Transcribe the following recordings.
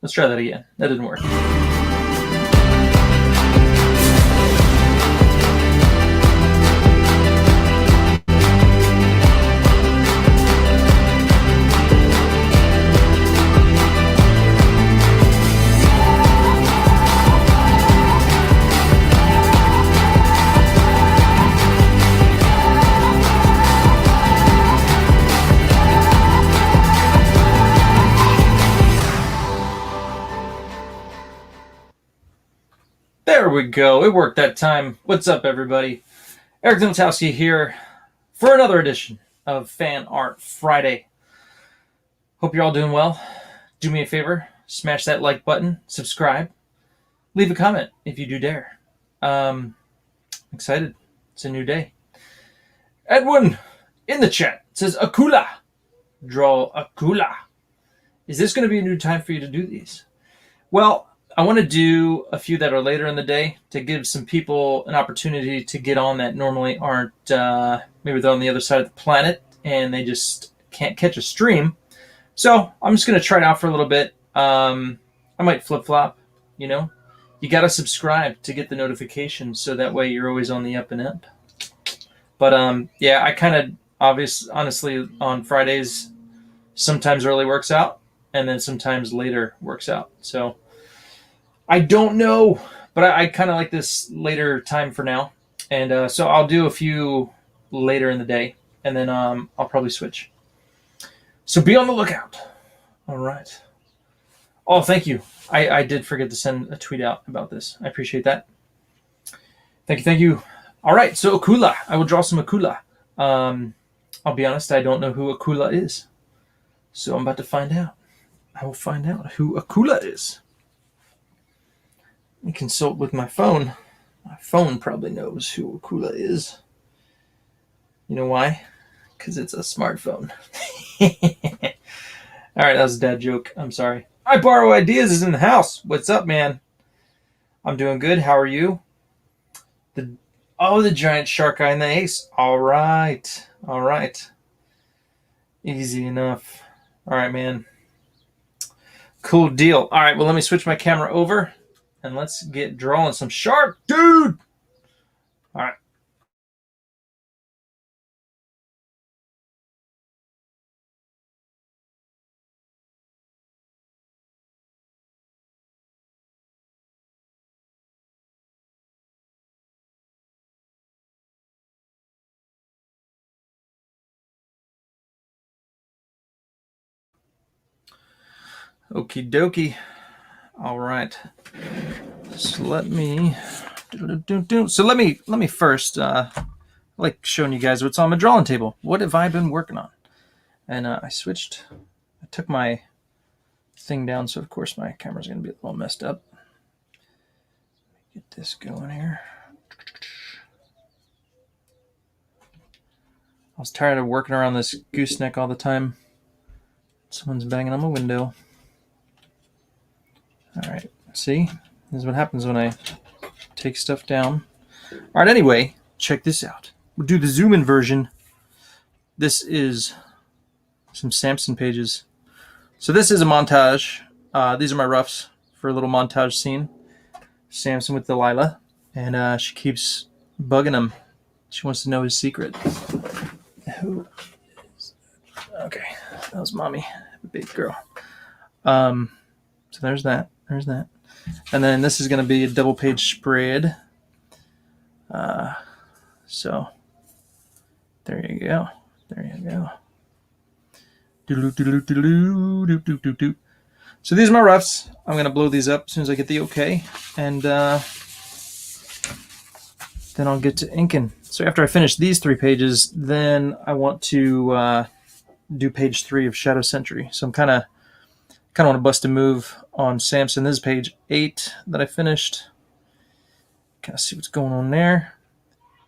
Let's try that again. That didn't work. There we go. It worked that time. What's up, everybody? Eric Donatowski here for another edition of Fan Art Friday. Hope you're all doing well. Do me a favor, smash that like button, subscribe, leave a comment if you do dare. Excited. It's a new day. Edwin in the chat says, Akula. Draw Akula. Is this going to be a new time for you to do these? Well, I want to do a few that are later in the day to give some people an opportunity to get on that normally aren't, maybe they're on the other side of the planet and they just can't catch a stream. So I'm just going to try it out for a little bit. I might flip-flop, you know. You got to subscribe to get the notifications so that way you're always on the up and up. But yeah, I kind of honestly on Fridays sometimes early works out and then sometimes later works out. So I don't know, but I kind of like this later time for now. And so I'll do a few later in the day, and then I'll probably switch. So be on the lookout. All right. Oh, thank you. I did forget to send a tweet out about this. I appreciate that. Thank you. All right, so Akula. I will draw some Akula. I'll be honest, I don't know who Akula is. So I'm about to find out. I will find out who Akula is. Let me consult with my phone. My phone probably knows who Akula is. You know why? Because it's a smartphone. All right, that was a dad joke. I'm sorry. I Borrow Ideas is in the house. What's up, man? I'm doing good. How are you? The giant shark eye and the ace. All right. Easy enough. All right, man. Cool deal. All right, well, let me switch my camera over. And let's get drawing some shark, dude. All right. Okie dokie. All right. So let me first I like showing you guys what's on my drawing table. What have I been working on? And I took my thing down, so of course my camera's gonna be a little messed up. Get this going here. I was tired of working around this gooseneck all the time. Someone's banging on my window. All right, see? This is what happens when I take stuff down. All right, anyway, check this out. We'll do the zoom-in version. This is some Samson pages. So this is a montage. These are my roughs for a little montage scene. Samson with Delilah, and she keeps bugging him. She wants to know his secret. Who is... Okay, that was mommy, the big girl. So there's that. And then this is going to be a double page spread. So there you go. So these are my roughs. I'm going to blow these up as soon as I get the okay. And then I'll get to inking. So after I finish these 3 pages, then I want to do page 3 of Shadow Sentry. So I'm kind of want to bust a move on Samson. This is page 8 that I finished. Kind of see what's going on there.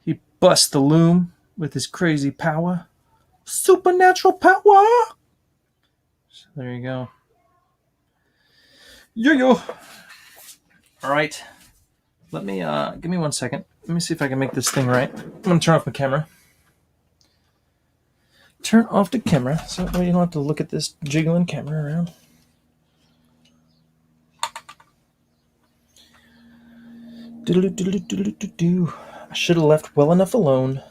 He busts the loom with his crazy power. Supernatural power! So there you go. Yo! All right. Let me, give me 1 second. Let me see if I can make this thing right. I'm going to turn off my camera. Turn off the camera so that way you don't have to look at this jiggling camera around. I should have left well enough alone,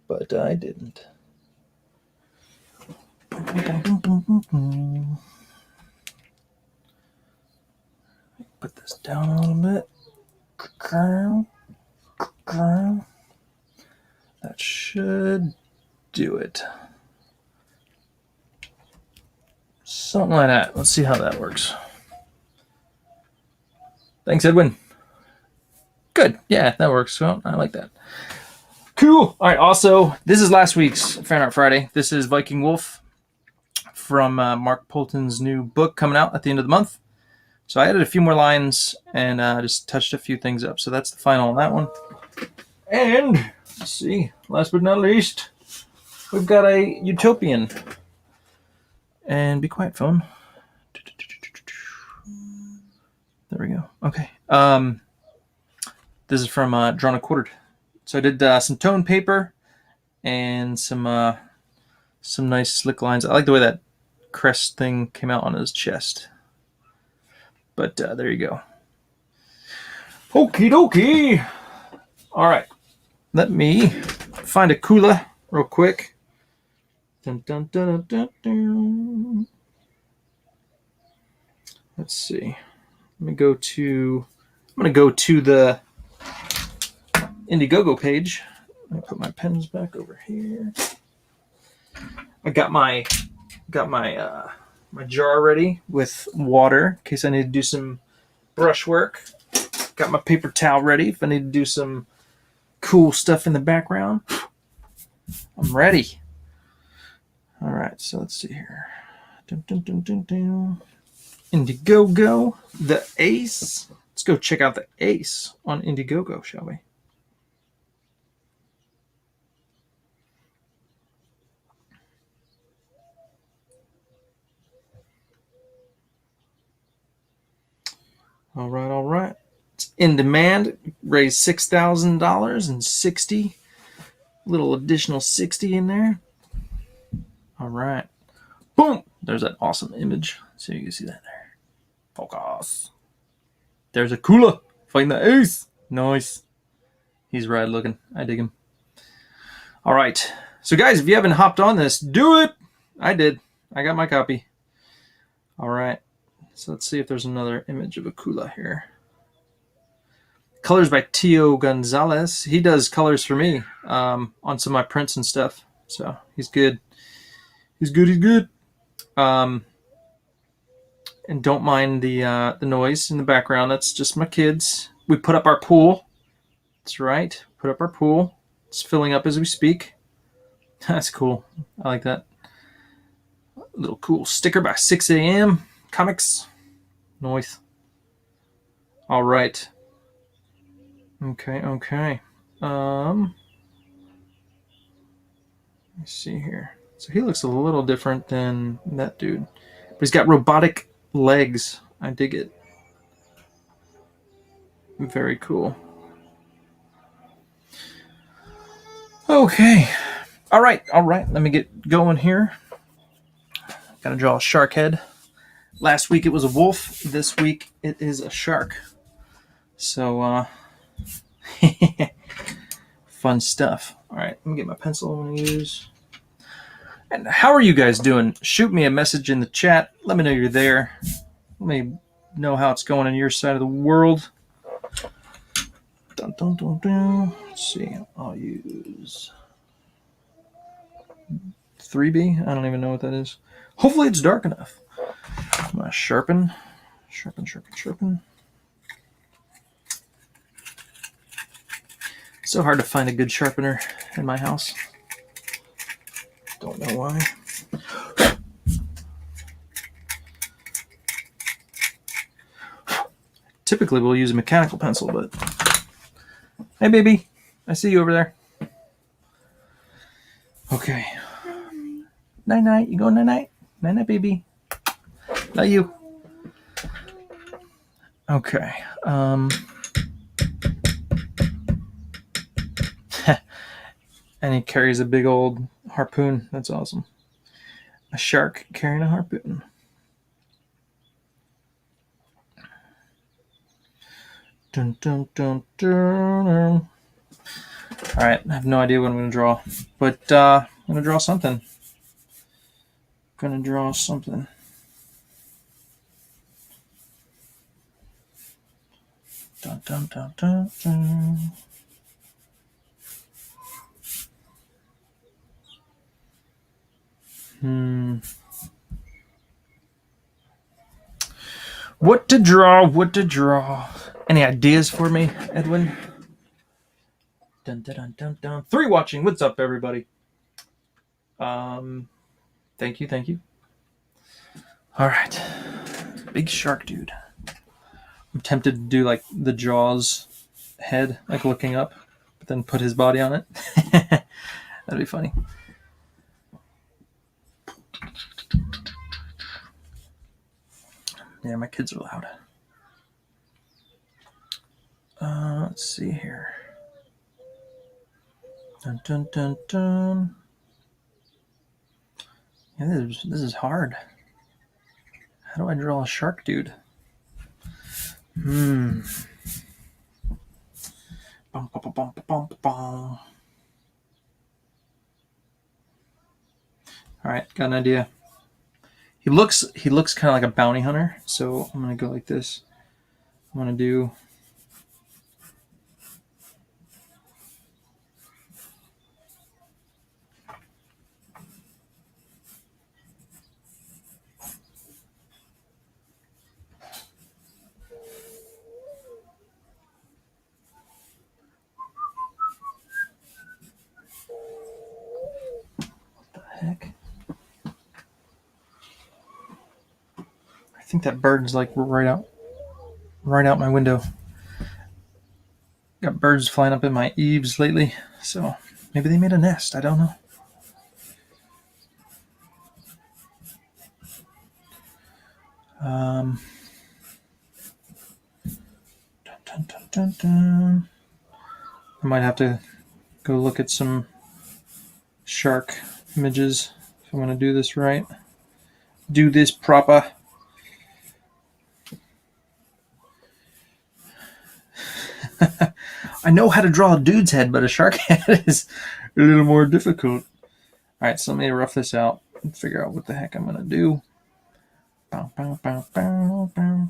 but I didn't. Put this down a little bit. That should do it. Something like that. Let's see how that works. Thanks, Edwin. Good. Yeah, that works. Well, I like that. Cool. All right. Also, this is last week's Fan Art Friday. This is Viking Wolf from Mark Polton's new book coming out at the end of the month. So I added a few more lines and just touched a few things up. So that's the final on that one. And let's see, last but not least, we've got a Utopian. And be quiet, phone. There we go. Okay. This is from Drawn and Quartered. So I did some tone paper and some nice slick lines. I like the way that crest thing came out on his chest. But there you go. Okie dokie. All right. Let me find AKUMA real quick. Dun, dun, dun, dun, dun. Let's see. I'm going to go to the Indiegogo page. Let me put my pens back over here. I got my jar ready with water in case I need to do some brush work. Got my paper towel ready if I need to do some cool stuff in the background. I'm ready. All right, so let's see here. Dun, dun, dun, dun, dun. Indiegogo, the ace. Let's go check out the ace on Indiegogo, shall we? All right. It's in demand. Raised $6,000 and 60. Little additional 60 in there. All right. Boom. There's that awesome image. So you can see that there. Focus. There's AKUMA fighting the ace. Nice. He's rad looking. I dig him. All right. So guys, if you haven't hopped on this, do it. I did. I got my copy. All right. So let's see if there's another image of AKUMA here. Colors by Tio Gonzalez. He does colors for me on some of my prints and stuff. So he's good. He's good. And don't mind the noise in the background. That's just my kids. We put up our pool. That's right. Put up our pool. It's filling up as we speak. That's cool. I like that. A little cool sticker by 6 a.m. Comics. Nice. All right. Okay. Let me see here. So he looks a little different than that dude. But he's got robotic legs. I dig it. Very cool. Okay. All right. Let me get going here. Gotta draw a shark head. Last week it was a wolf. This week it is a shark. So, fun stuff. All right, let me get my pencil I'm going to use. And how are you guys doing? Shoot me a message in the chat. Let me know you're there. Let me know how it's going on your side of the world. Dun, dun, dun, dun. Let's see. I'll use 3B. I don't even know what that is. Hopefully it's dark enough. I'm going to sharpen. So hard to find a good sharpener in my house. Don't know why. Typically we'll use a mechanical pencil, but hey baby, I see you over there. Okay. Night night, you going night night? Night night baby. Not you. Okay. And he carries a big old harpoon. That's awesome. A shark carrying a harpoon. Dun, dun, dun, dun. All right, I have no idea what I'm going to draw, but I'm going to draw something. Dun, dun, dun, dun, dun. What to draw? Any ideas for me, Edwin? Dun, dun, dun, dun, dun. 3 watching. What's up, everybody? Thank you. All right. Big shark dude. I'm tempted to do like the Jaws head, like looking up, but then put his body on it. That'd be funny. Yeah, my kids are loud. Let's see here. Dun, dun, dun, dun. Yeah, this is hard. How do I draw a shark dude? Bum, bum, bum, bum, bum, bum. All right, got an idea. He looks kind of like a bounty hunter, so I'm gonna go like this. I'm gonna do. Heck? I think that bird's like right out my window. Got birds flying up in my eaves lately, so maybe they made a nest. I don't know. Dun, dun, dun, dun. I might have to go look at some shark images if I'm going to do this right. Do this proper. I know how to draw a dude's head, but a shark head is a little more difficult. All right, so let me rough this out and figure out what the heck I'm going to do. Bow, bow, bow, bow, bow.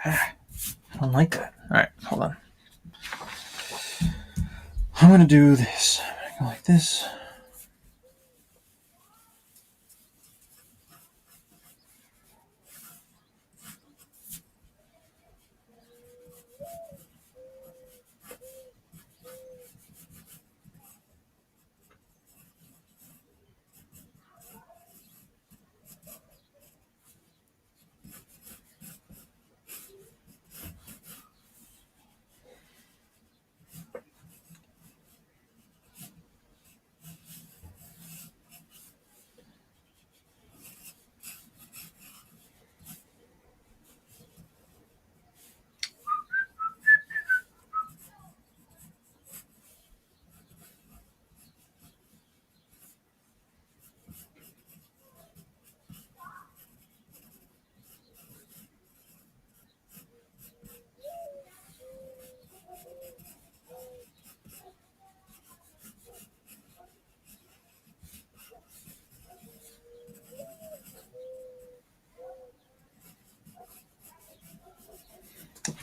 I don't like that. All right, hold on. I'm going to do this. I'm going to go like this.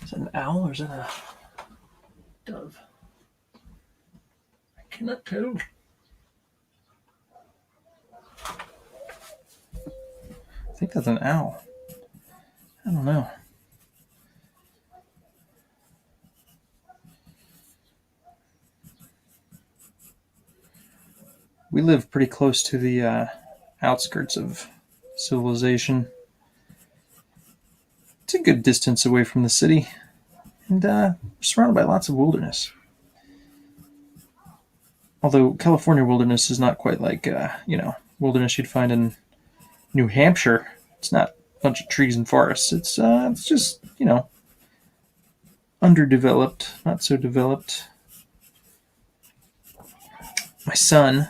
Is that an owl or is that a dove? I cannot tell. I think that's an owl. I don't know. We live pretty close to the outskirts of civilization. It's a good distance away from the city, and we're surrounded by lots of wilderness. Although California wilderness is not quite like wilderness you'd find in New Hampshire. It's not a bunch of trees and forests. It's just underdeveloped, not so developed. My son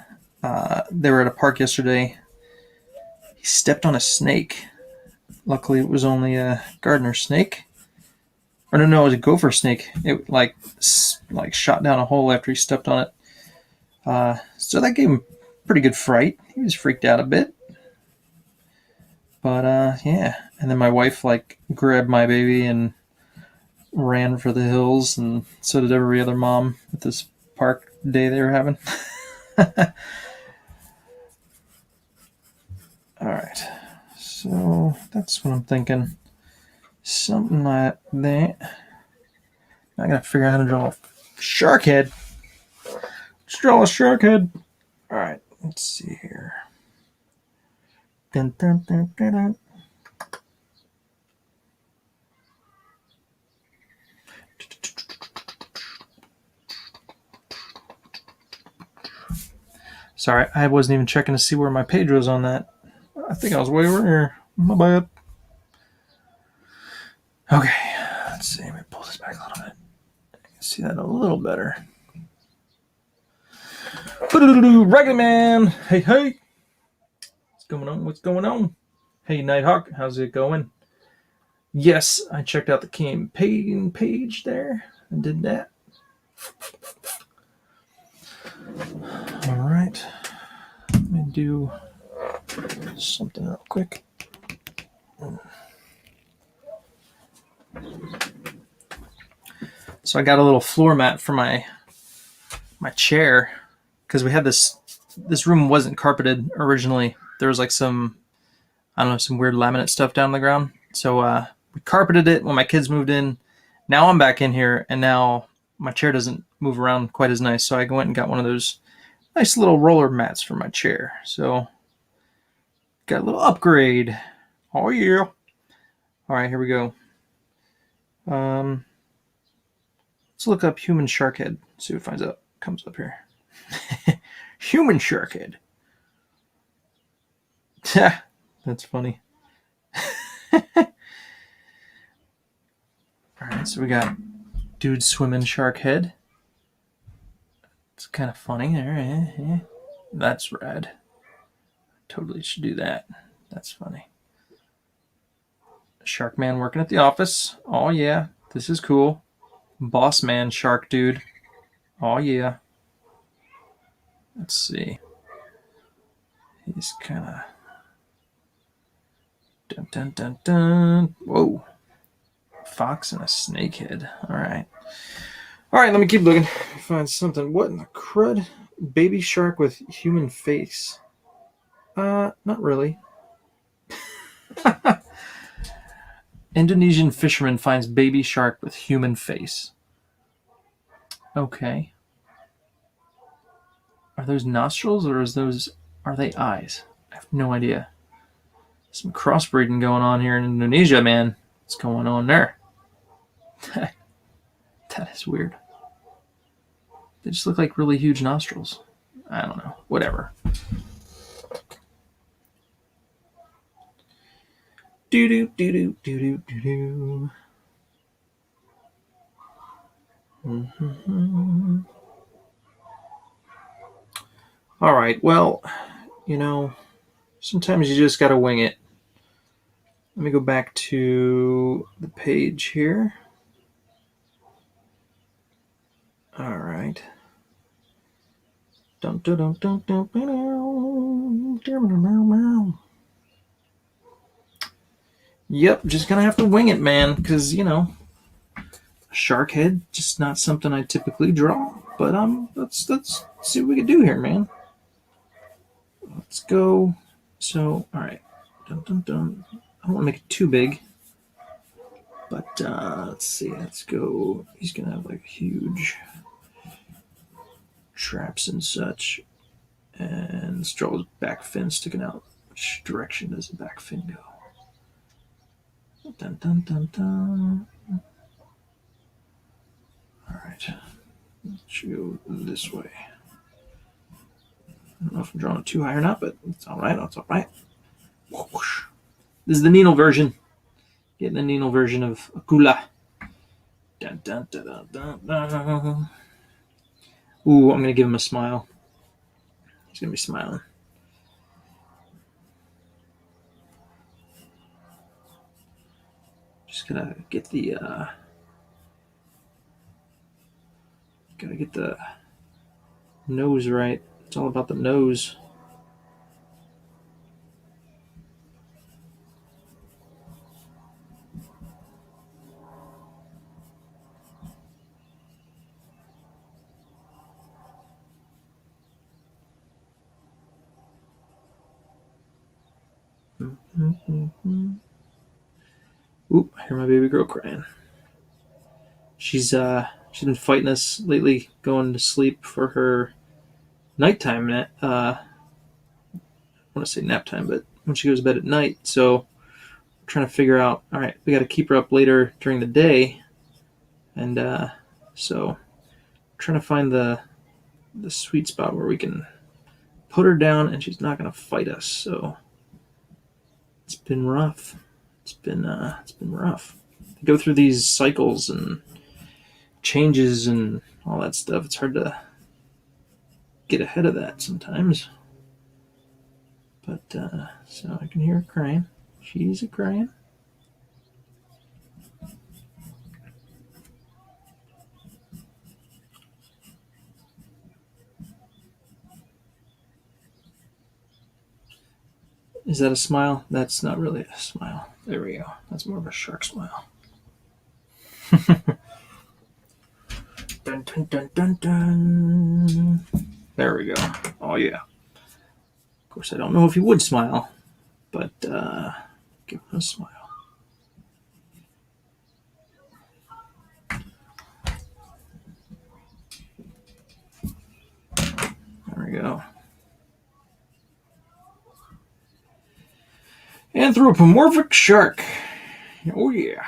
They were at a park yesterday. He stepped on a snake. Luckily, it was only a gardener snake. Or no, it was a gopher snake. It like shot down a hole after he stepped on it. So that gave him a pretty good fright. He was freaked out a bit. But yeah. And then my wife grabbed my baby and ran for the hills, and so did every other mom at this park day they were having. All right. So that's what I'm thinking. Something like that. I gotta figure out how to draw a shark head. Let's draw a shark head. All right, let's see here. Dun, dun, dun, dun, dun. Sorry, I wasn't even checking to see where my page was on that. I think I was way over here. My bad. Okay, let's see. Let me pull this back a little bit. I can see that a little better. Regular man. Hey, hey. What's going on? What's going on? Hey, Nighthawk. How's it going? Yes, I checked out the campaign page there and did that. All right. Let me do something real quick. So I got a little floor mat for my chair because we had this room wasn't carpeted originally. There was some weird laminate stuff down on the ground. So we carpeted it when my kids moved in. Now I'm back in here, and now my chair doesn't move around quite as nice. So I went and got one of those nice little roller mats for my chair. So got a little upgrade. Oh yeah. All right, here we go. Let's look up human shark head. See what comes up here. Human shark head. That's funny. All right, so we got dude swimming shark head. It's kind of funny. All right, yeah. That's rad. Totally should do that. That's funny. Shark man working at the office. Oh yeah, this is cool. Boss man shark dude. Oh yeah. Let's see. He's kind of dun dun dun dun. Whoa. Fox and a snakehead. All right. All right, let me keep looking. Find something. What in the crud? Baby shark with human face. Not really. Indonesian fisherman finds baby shark with human face. Okay. Are those nostrils or are they eyes? I have no idea. Some crossbreeding going on here in Indonesia, man. What's going on there? That is weird. They just look like really huge nostrils. I don't know. Whatever. Do do do do do do do. Mm-hmm. All right. Well, sometimes you just gotta wing it. Let me go back to the page here. All right. Dun, dun, dun, dun, dun, dun, dun. Yep, just gonna have to wing it, man, because a shark head just not something I typically draw. But let's see what we can do here, man. Let's go. So, all right. Dun, dun, dun. I don't want to make it too big, but let's see. Let's go. He's gonna have huge traps and such, and let's draw his back fin sticking out. Which direction does the back fin go? Dun, dun, dun, dun. All right, let's go this way. I don't know if I'm drawing it too high or not, but it's all right. It's all right. Whoosh. This is the Nino version. Getting the Nino version of AKUMA. Dun, dun, dun, dun, dun, dun. Ooh, I'm gonna give him a smile. She's going to be smiling. Just going to get the... Gotta get the nose right. It's all about the nose. Oop, I hear my baby girl crying. She's been fighting us lately, going to sleep for her nighttime. I want to say nap time, but when she goes to bed at night. So we're trying to figure out. All right, we got to keep her up later during the day, and so we're trying to find the sweet spot where we can put her down and she's not going to fight us. So it's been rough. It's been rough. To go through these cycles and changes and all that stuff. It's hard to get ahead of that sometimes. But so I can hear her crying. She's a crying. Is that a smile? That's not really a smile. There we go. That's more of a shark smile. Dun, dun, dun, dun, dun. There we go. Oh, yeah. Of course, I don't know if he would smile, but give him a smile. There we go. Anthropomorphic shark. Oh, yeah.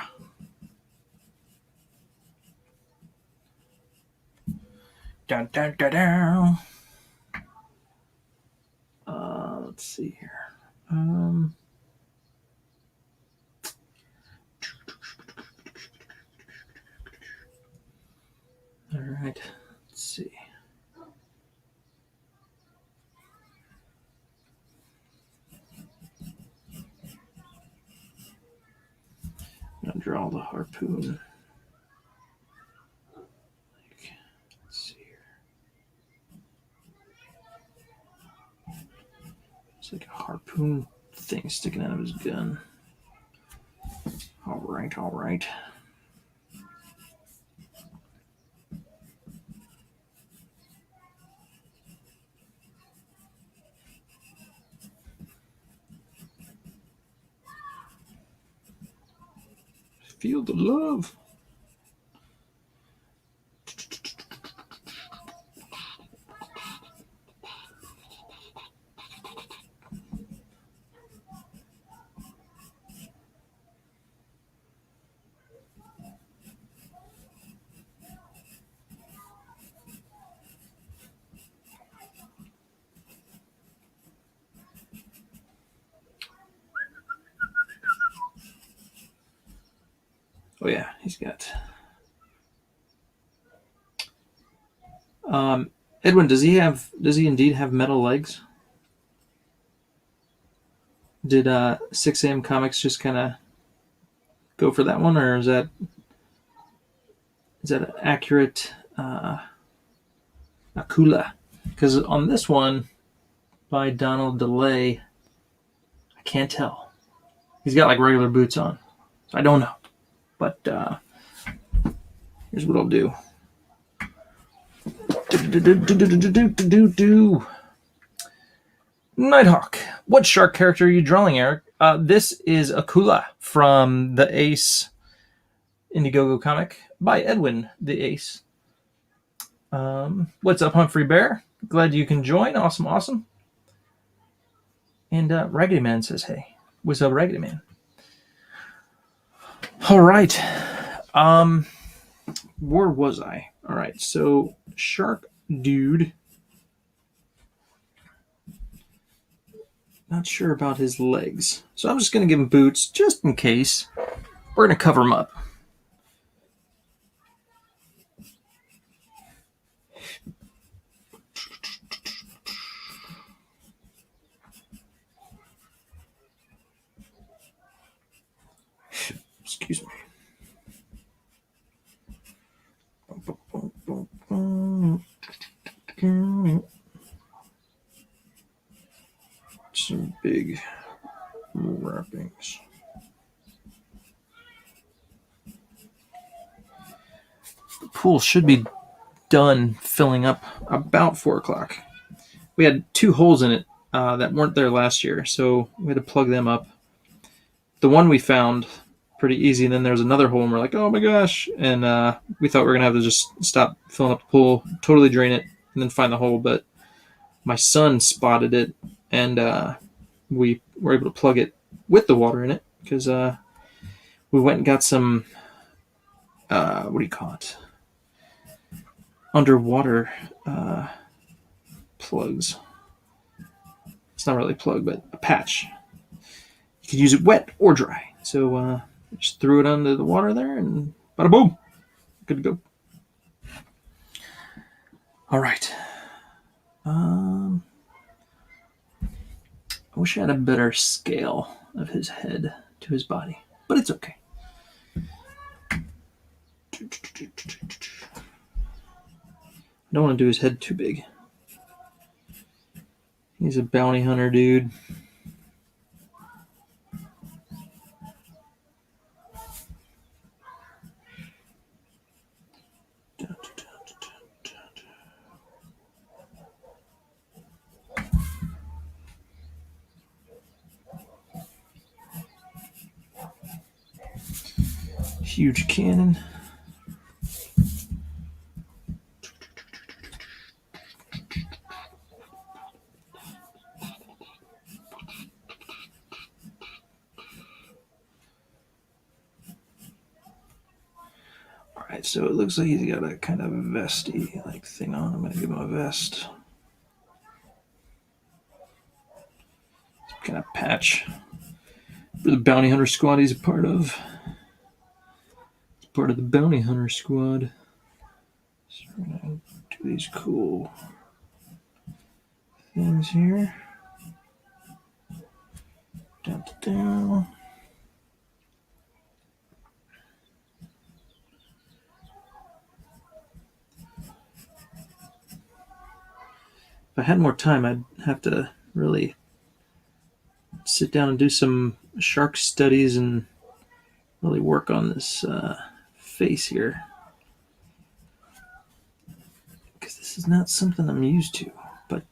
Dun, dun, dun, dun. Let's see here. All right. Let's see. I'm gonna draw the harpoon. Let's see here. It's like a harpoon thing sticking out of his gun. All right, all right. Feel the love. Oh yeah, he's got. Edwin, does he indeed have metal legs? Did 6 a.m. Comics just kind of go for that one, or is that an accurate AKUMA? Because on this one by Donald DeLay, I can't tell. He's got like regular boots on, so I don't know. But here's what I'll do. Nighthawk. What shark character are you drawing, Eric? This is AKUMA from the Ace Indiegogo comic by Edwin the Ace. What's up, Humphrey Bear? Glad you can join. Awesome, awesome. And Raggedy Man says, hey. What's up, Raggedy Man? All right. Where was I? All right. So, Shark Dude. Not sure about his legs. So, I'm just going to give him boots just in case. We're going to cover him up. Some big wrappings. The pool should be done filling up about 4 o'clock. We had 2 holes in it that weren't there last year, so we had to plug them up. The one we found pretty easy, and then there was another hole, and we're like, oh my gosh, and we thought we were gonna have to just stop filling up the pool, totally drain it, and then find the hole, but my son spotted it, and we were able to plug it with the water in it, because we went and got some what do you call it, underwater plugs. It's not really a plug, but a patch. You could use it wet or dry. So just threw it under the water there, and bada boom, good to go. All right. I wish I had a better scale of his head to his body, but it's okay. I don't want to do his head too big. He's a bounty hunter dude. Huge cannon. Alright, so it looks like he's got a kind of vesty like thing on. I'm going to give him a vest. Some kind of patch for the bounty hunter squad he's a part of. He's part of the bounty hunter squad. So we're going to do these cool things here. Down to down. If I had more time, I'd have to really sit down and do some shark studies and really work on this face here, because this is not something I'm used to. But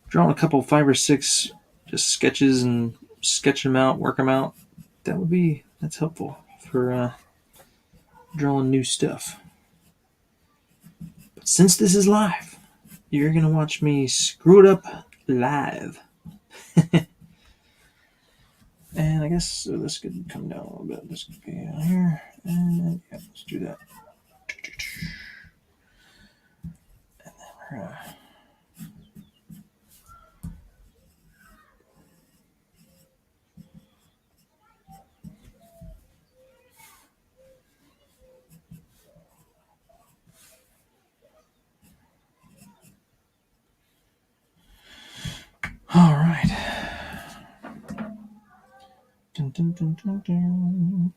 drawing a couple 5 or 6 just sketches and sketch them out, work them out, that's helpful for drawing new stuff. But since this is live, you're gonna watch me screw it up live. And I guess so this could come down a little bit. This could be on here, and yeah, let's do that. And then we're gonna all right. Dun, dun, dun, dun, dun.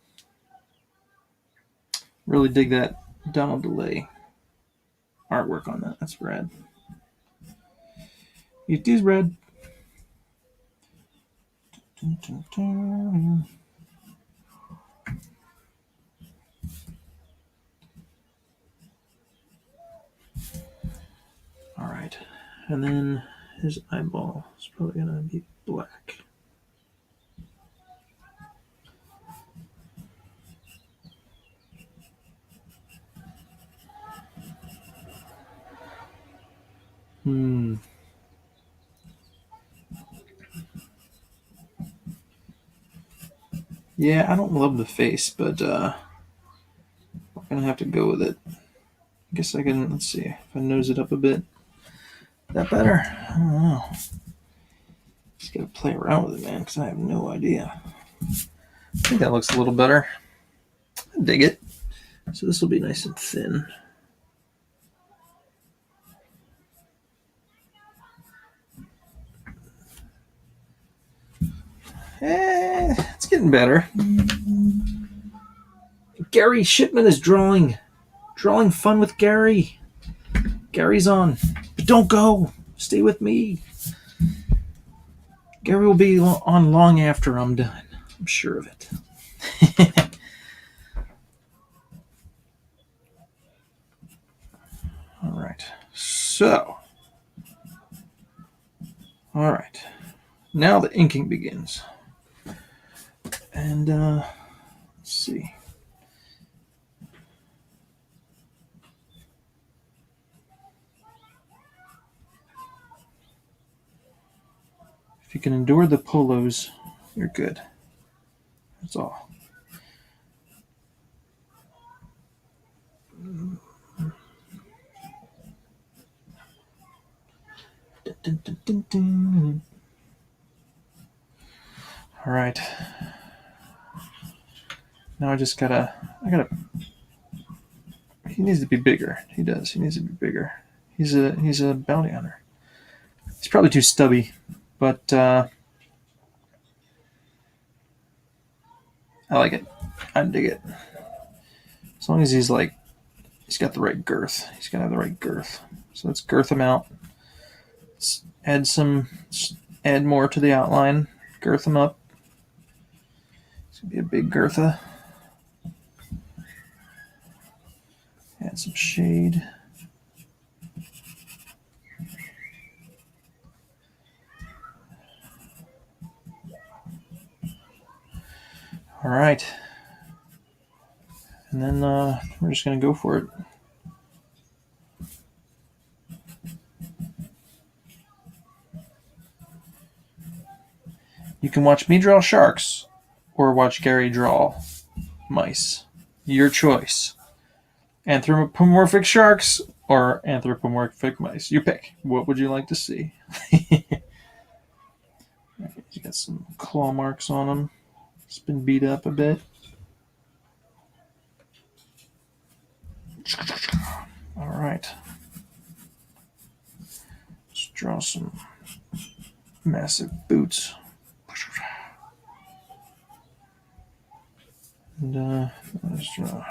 Really dig that Donald DeLay artwork on that. That's rad. It is rad. Dun, dun, dun. All right, and then his eyeball is probably gonna be black. Yeah, I don't love the face, but we're gonna have to go with it. I guess I can, let's see, if I nose it up a bit. That better? I don't know. Just gotta play around with it, man, because I have no idea. I think that looks a little better. I dig it. So this will be nice and thin. It's getting better. Gary Shipman is drawing Drawing fun with Gary. Gary's on. But don't go. Stay with me. Gary will be on long after I'm done. I'm sure of it. All right. So. All right. Now the inking begins. And let's see. If you can endure the polos, you're good. That's all. Dun, dun, dun, dun. All right. Now I gotta. He needs to be bigger. He does. He needs to be bigger. He's a bounty hunter. He's probably too stubby, but I like it. I dig it. As long as he's got the right girth. He's gotta have the right girth. So let's girth him out. Let's add more to the outline. Girth him up. It's gonna be a big girtha. Add some shade. All right. And then we're just going to go for it. You can watch me draw sharks or watch Gary draw mice. Your choice. Anthropomorphic sharks or anthropomorphic mice. You pick. What would you like to see? He's got some claw marks on him. It's been beat up a bit. All right. Let's draw some massive boots. And let's draw.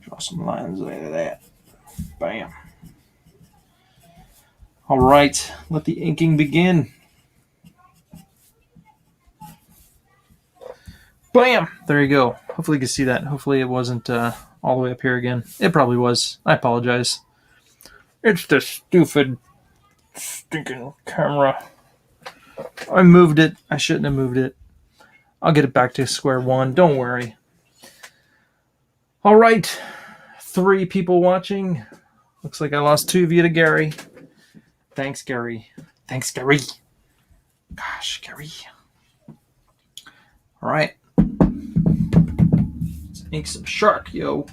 Draw some lines like that. Bam. All right, let the inking begin. Bam! There you go. Hopefully you can see that. Hopefully it wasn't all the way up here again. It probably was. I apologize. It's the stupid, stinking camera. I moved it. I shouldn't have moved it. I'll get it back to square one. Don't worry. All right. 3 people watching. Looks like I lost 2 of you to Gary. Thanks, Gary. Thanks, Gary. Gosh, Gary. All right. Let's ink some shark, yo.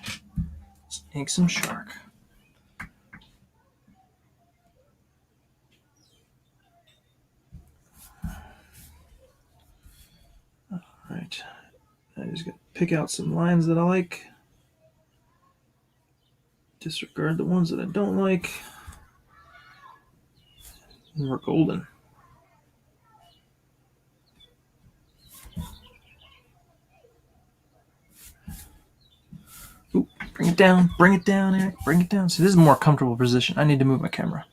Let's ink some shark. All right. I just got to pick out some lines that I like. Disregard the ones that I don't like. And we're golden. Ooh, bring it down, Eric, bring it down. See, this is a more comfortable position. I need to move my camera.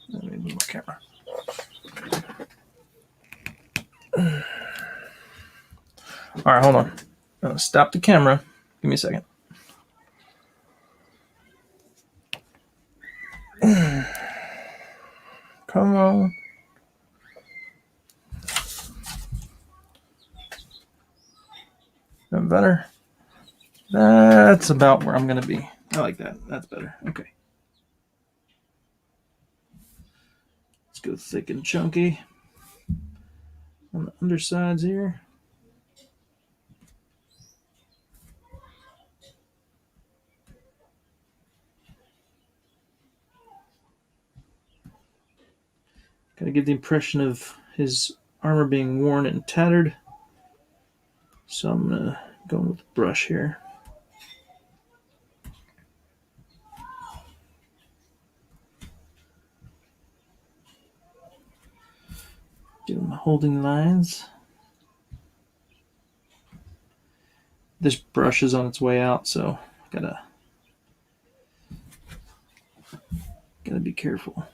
All right, hold on. I'm gonna stop the camera. Give me a second. Come on. That better? That's about where I'm going to be. I like that. That's better. Okay. Let's go thick and chunky on the undersides here. Got to give the impression of his armor being worn and tattered. So I'm going to go with the brush here. Give him holding lines. this brush is on its way out, so gotta be careful.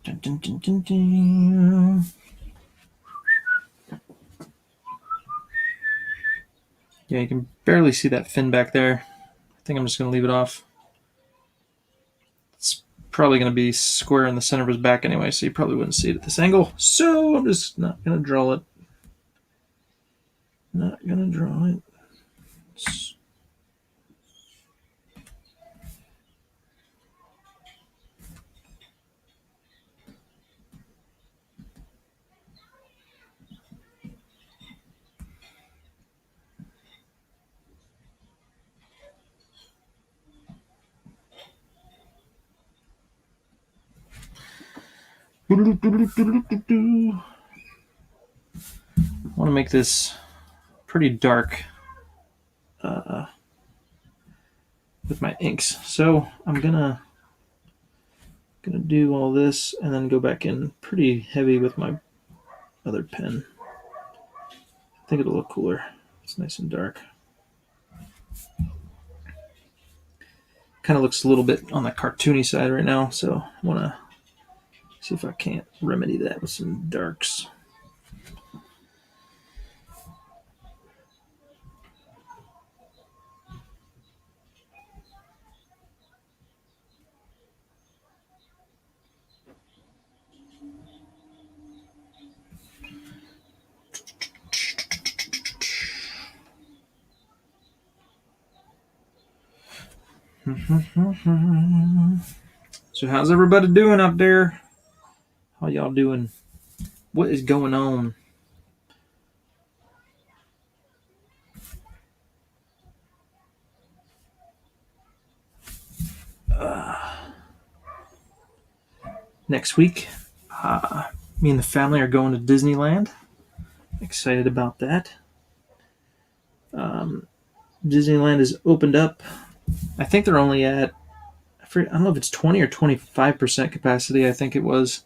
Dun, dun, dun, dun, dun. Yeah, you can barely see that fin back there. I think I'm just going to leave it off. It's probably going to be square in the center of his back anyway, so you probably wouldn't see it at this angle. So I'm just not going to draw it. Not going to draw it. I want to make this pretty dark with my inks, so I'm gonna do all this and then go back in pretty heavy with my other pen. I think it'll look cooler. It's nice and dark. Kind of looks a little bit on the cartoony side right now, so I want to see if I can't remedy that with some darks. So how's everybody doing out there? How y'all doing? What is going on? Next week, me and the family are going to Disneyland. Excited about that. Disneyland is opened up. I think they're only at, I don't know if it's 20 or 25% capacity, I think it was.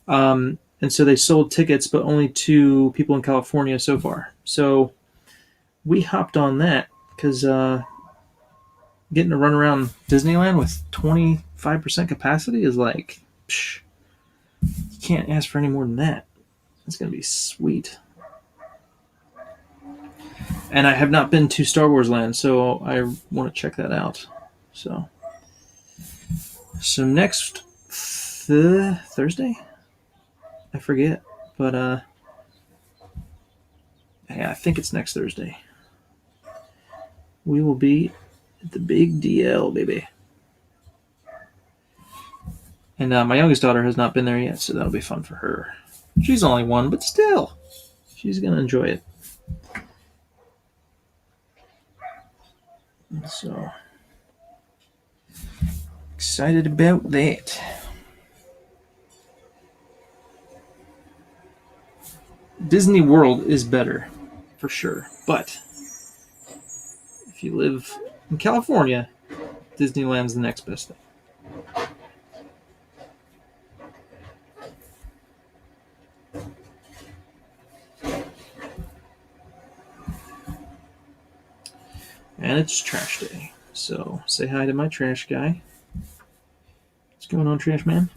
And so they sold tickets, but only to people in California so far. So we hopped on that because getting to run around Disneyland with 25% capacity is like, psh, you can't ask for any more than that. It's going to be sweet. And I have not been to Star Wars Land, so I want to check that out. So next Thursday? I forget. But yeah, I think it's next Thursday. We will be at the big DL, baby. And my youngest daughter has not been there yet, so that'll be fun for her. She's only one, but still, she's going to enjoy it. So, excited about that. Disney World is better, for sure. But if you live in California, Disneyland's the next best thing. And it's trash day. So say hi to my trash guy. What's going on, trash man?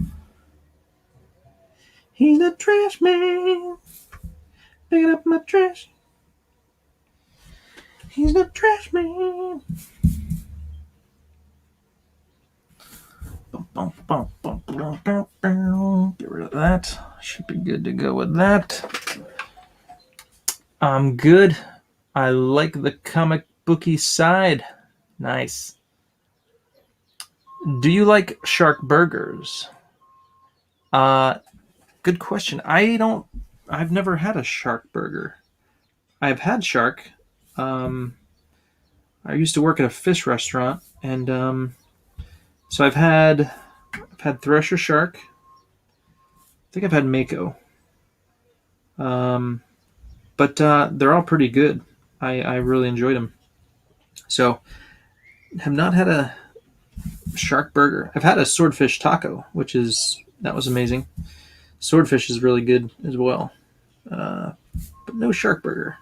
He's the trash man. Picking up my trash. He's the trash man. Get rid of that. Should be good to go with that. I'm good. I like the comic booky side. Nice. Do you like shark burgers? Good question. I've never had a shark burger. I've had shark. I used to work at a fish restaurant, and so I've had Thresher shark. I think I've had Mako. But they're all pretty good. I really enjoyed them. So, have not had a shark burger. I've had a swordfish taco, that was amazing. Swordfish is really good as well, but no shark burger.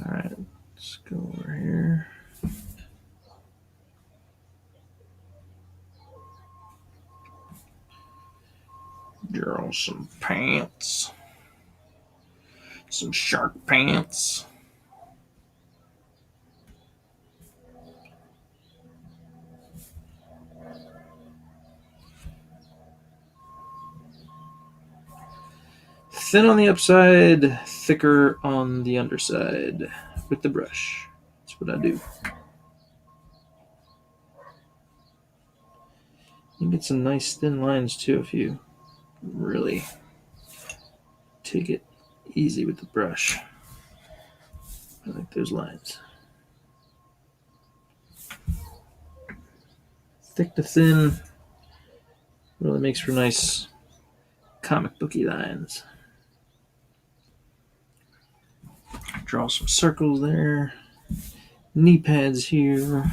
All right, let's go over here. Draw some pants. Some shark pants. Thin on the upside, thicker on the underside with the brush. That's what I do. You can get some nice thin lines too if you really take it easy with the brush. I like those lines. Thick to thin really makes for nice comic booky lines. Draw some circles there. Knee pads here.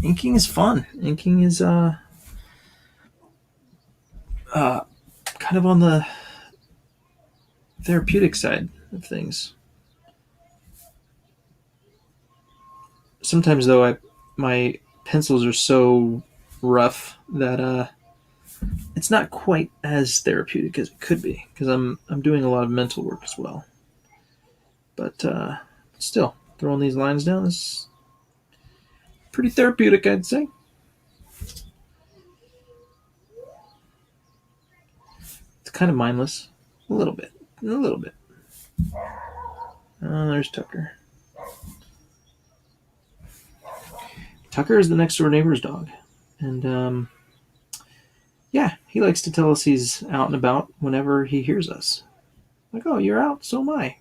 Inking is fun. Inking is kind of on the therapeutic side of things. Sometimes though, my pencils are so rough that it's not quite as therapeutic as it could be because I'm doing a lot of mental work as well. But still, throwing these lines down is pretty therapeutic, I'd say. It's kind of mindless, a little bit. There's Tucker. Tucker is the next door neighbor's dog, and yeah, he likes to tell us he's out and about whenever he hears us. Like, oh, you're out, so am I.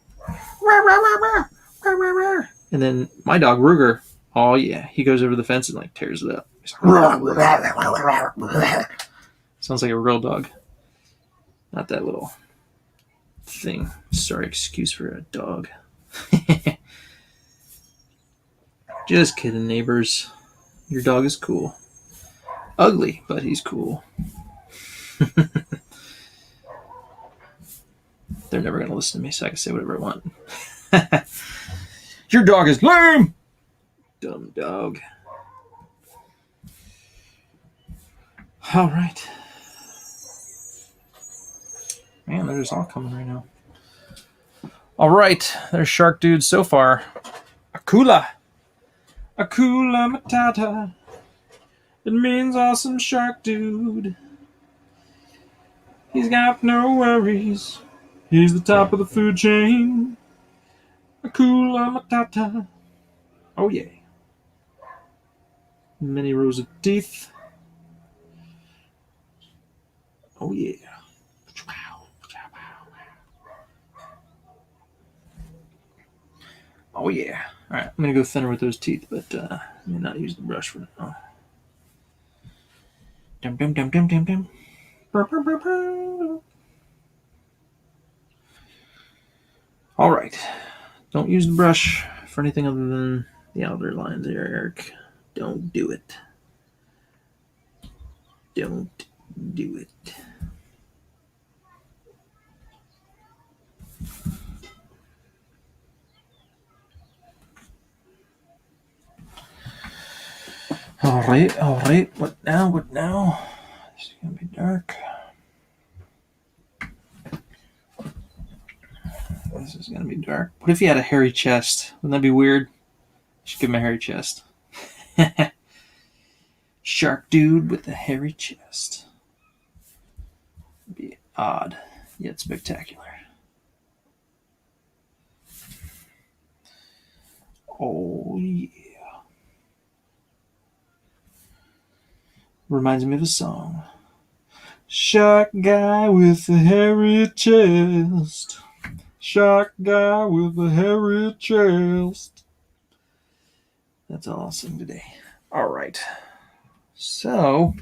And then my dog Ruger, oh yeah, he goes over the fence and like tears it up. Sounds like a real dog, not that little thing. Sorry, excuse for a dog. Just kidding, neighbors. Your dog is cool. Ugly, but he's cool. They're never going to listen to me, so I can say whatever I want. Your dog is lame! Dumb dog. All right. Man, they're just all coming right now. All right, there's Shark Dude so far. Akula. Akula Matata. It means awesome shark dude. He's got no worries. He's the top of the food chain. Akula Matata. Oh yeah. Many rows of teeth. Oh yeah. Oh yeah. Alright, I'm gonna go thinner with those teeth, but I may not use the brush for now. Dum dum dum dum dum dum. Alright. Don't use the brush for anything other than the outer lines there, Eric. Don't do it. Don't do it. Alright. What now? This is gonna be dark. This is gonna be dark. What if he had a hairy chest? Wouldn't that be weird? I should give him a hairy chest. Shark dude with a hairy chest. It'd be odd, yet spectacular. Oh yeah. Reminds me of a song. Shark guy with a hairy chest. Shark guy with a hairy chest. That's all I'll sing today. All right. So,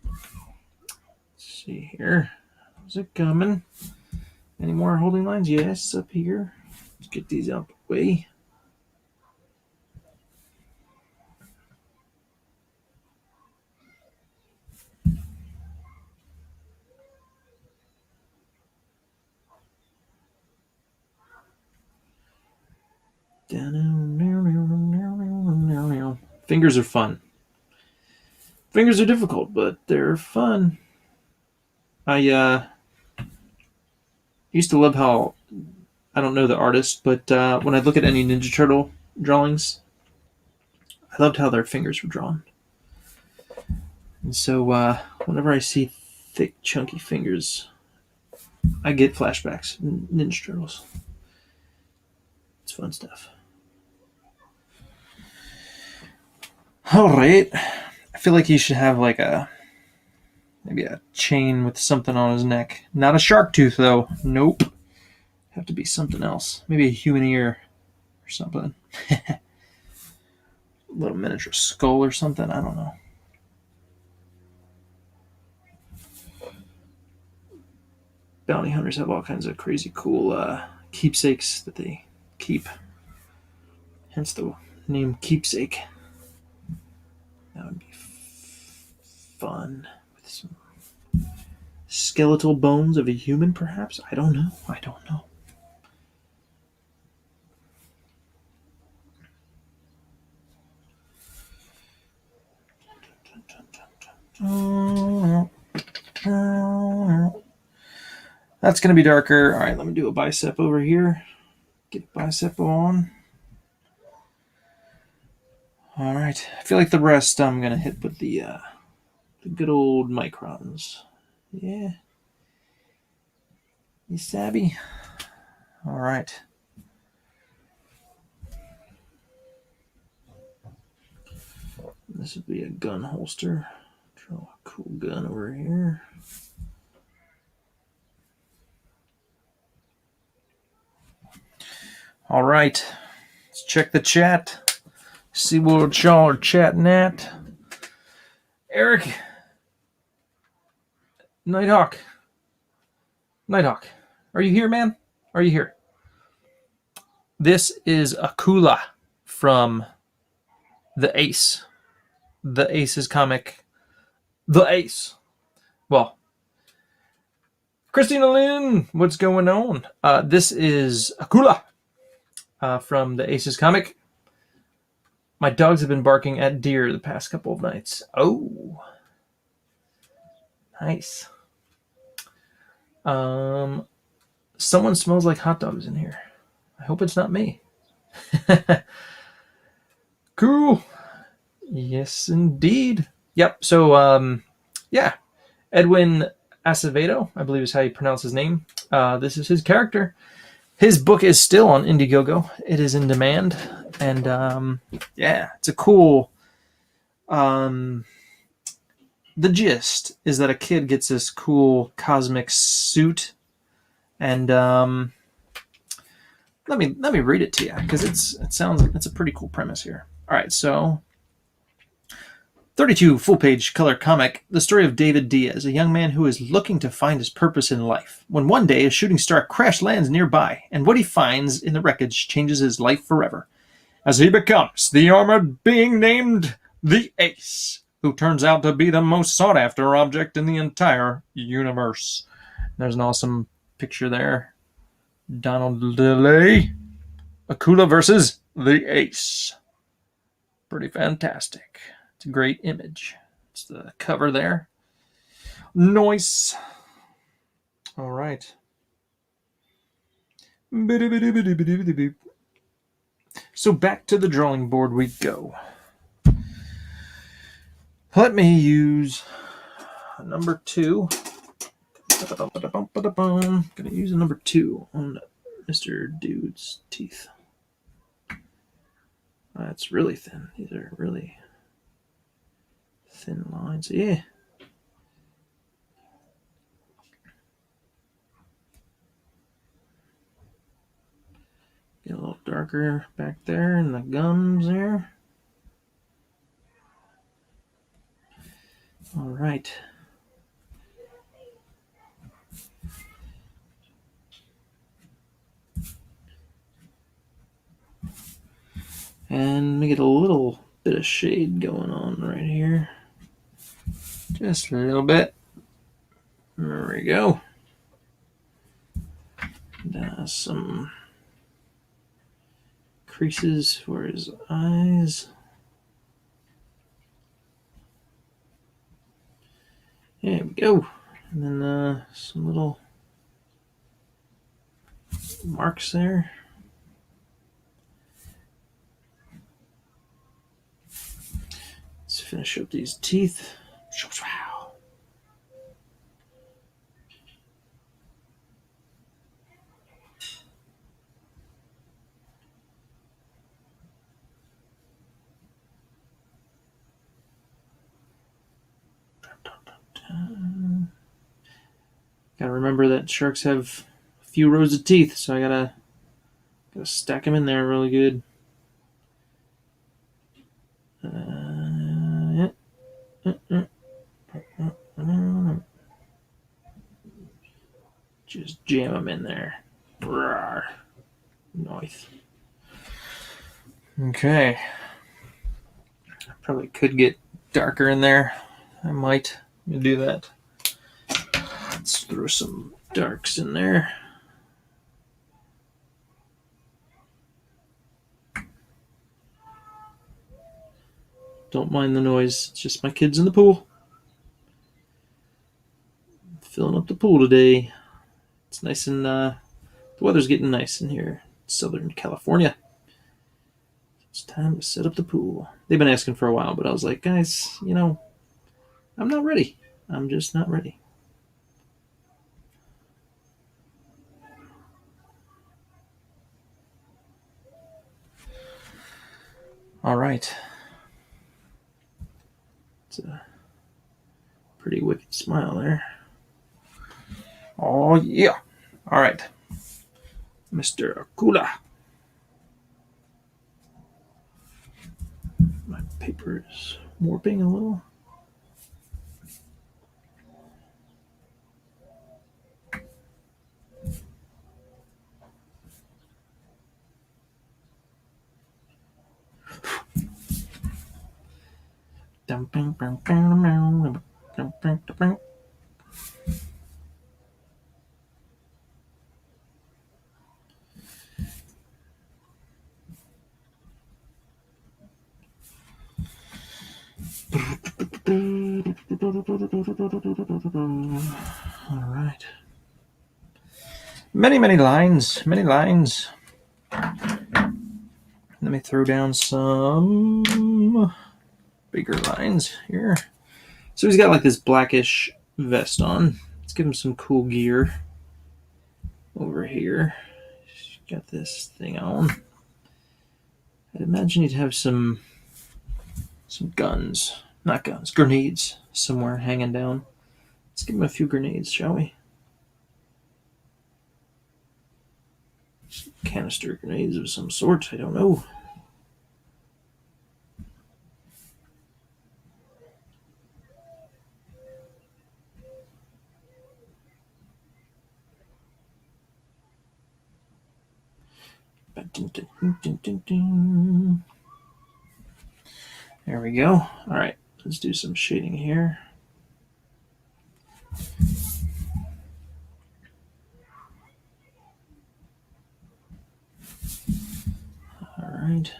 let's see here. Is it coming? Any more holding lines? Yes, up here. Let's get these out of the way. Fingers are fun. Fingers are difficult, but they're fun. I used to love how, I don't know the artist, but when I look at any Ninja Turtle drawings, I loved how their fingers were drawn. And so whenever I see thick, chunky fingers, I get flashbacks. Ninja Turtles. It's fun stuff. All right. I feel like he should have like maybe a chain with something on his neck. Not a shark tooth, though. Nope. Have to be something else. Maybe a human ear or something. A little miniature skull or something. I don't know. Bounty hunters have all kinds of crazy cool keepsakes that they keep. Hence the name Keepsake. That would be fun. With some skeletal bones of a human, perhaps? I don't know. That's going to be darker. All right, let me do a bicep over here. Get a bicep on. All right. I feel like the rest I'm going to hit with the good old microns. Yeah. You savvy? All right. This would be a gun holster. Draw a cool gun over here. All right. Let's check the chat. See what y'all are chatting at. Eric. Nighthawk. Are you here, man? Are you here? This is Akula from The Ace. The Ace's comic. The Ace. Well, Christina Lynn, what's going on? This is Akula from The Ace's comic. My dogs have been barking at deer the past couple of nights. Oh. Nice. Someone smells like hot dogs in here. I hope it's not me. Cool. Yes, indeed. Yep. So, yeah. Edwin Acevedo, I believe is how you pronounce his name. This is his character. His book is still on Indiegogo. It is in demand. And, yeah, it's a cool... the gist is that a kid gets this cool cosmic suit, and let me read it to you because it's a pretty cool premise here. All right, so 32 full-page color comic, the story of David Diaz, a young man who is looking to find his purpose in life. When one day a shooting star crash lands nearby, and what he finds in the wreckage changes his life forever, as he becomes the armored being named the Ace, who turns out to be the most sought-after object in the entire universe. There's an awesome picture there. Donald DeLay. Akula versus the Ace. Pretty fantastic. It's a great image. It's the cover there. Nice. All right. So back to the drawing board we go. Let me use number 2. Gonna use a number 2 on Mr. Dude's teeth. That's really thin. These are really thin lines. Yeah. Get a little darker back there in the gums there. All right. And let me get a little bit of shade going on right here. Just a little bit. There we go. And, some creases for his eyes. There we go. And then some little marks there. Let's finish up these teeth. Wow. Gotta remember that sharks have a few rows of teeth, so I gotta stack them in there really good. Just jam them in there. Nice. Okay. Probably could get darker in there. I might do that. Let's throw some darks in there. Don't mind the noise. It's just my kids in the pool. Filling up the pool today. It's nice and the weather's getting nice in here, Southern California. It's time to set up the pool. They've been asking for a while, but I was like, guys, I'm not ready. I'm just not ready. All right. It's a pretty wicked smile there. Oh, yeah. All right. Mr. Akula. My paper is warping a little. All right. Many lines. Let me throw down some bigger lines here. So he's got like this blackish vest on. Let's give him some cool gear over here. He's got this thing on. I'd imagine he'd have some guns. Not guns, grenades somewhere hanging down. Let's give him a few grenades, shall we? Canister grenades of some sort, I don't know. There we go. All right, let's do some shading here. All right.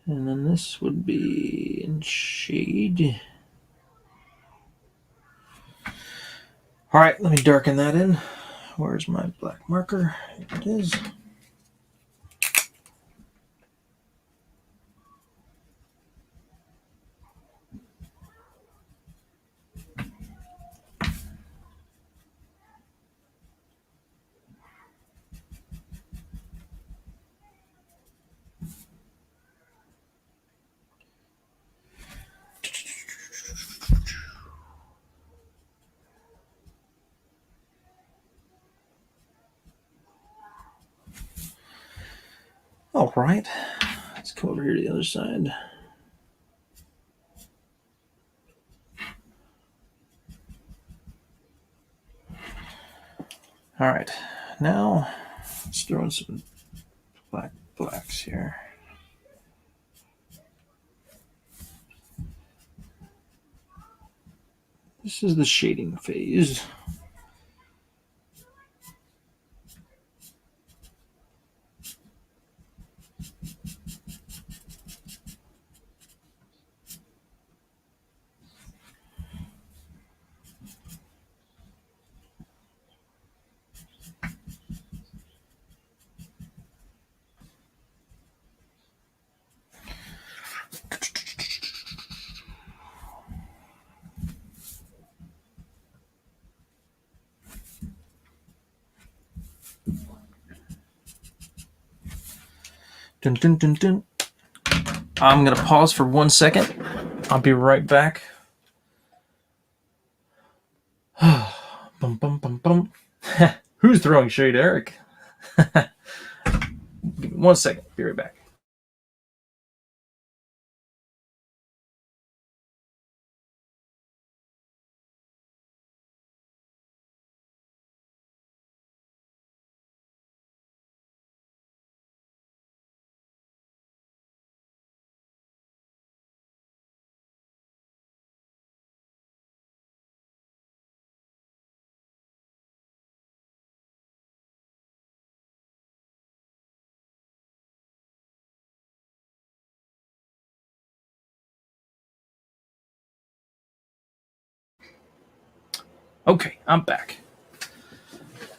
And then this would be in shade. All right, let me darken that in. Where's my black marker? Here it is. All right, let's come over here to the other side. All right, now let's throw in some blacks here. This is the shading phase. Dun, dun, dun, dun. I'm going to pause for 1 second. I'll be right back. Bum, bum, bum, bum. Who's throwing shade, Eric? Give me 1 second. Be right back. Okay, I'm back.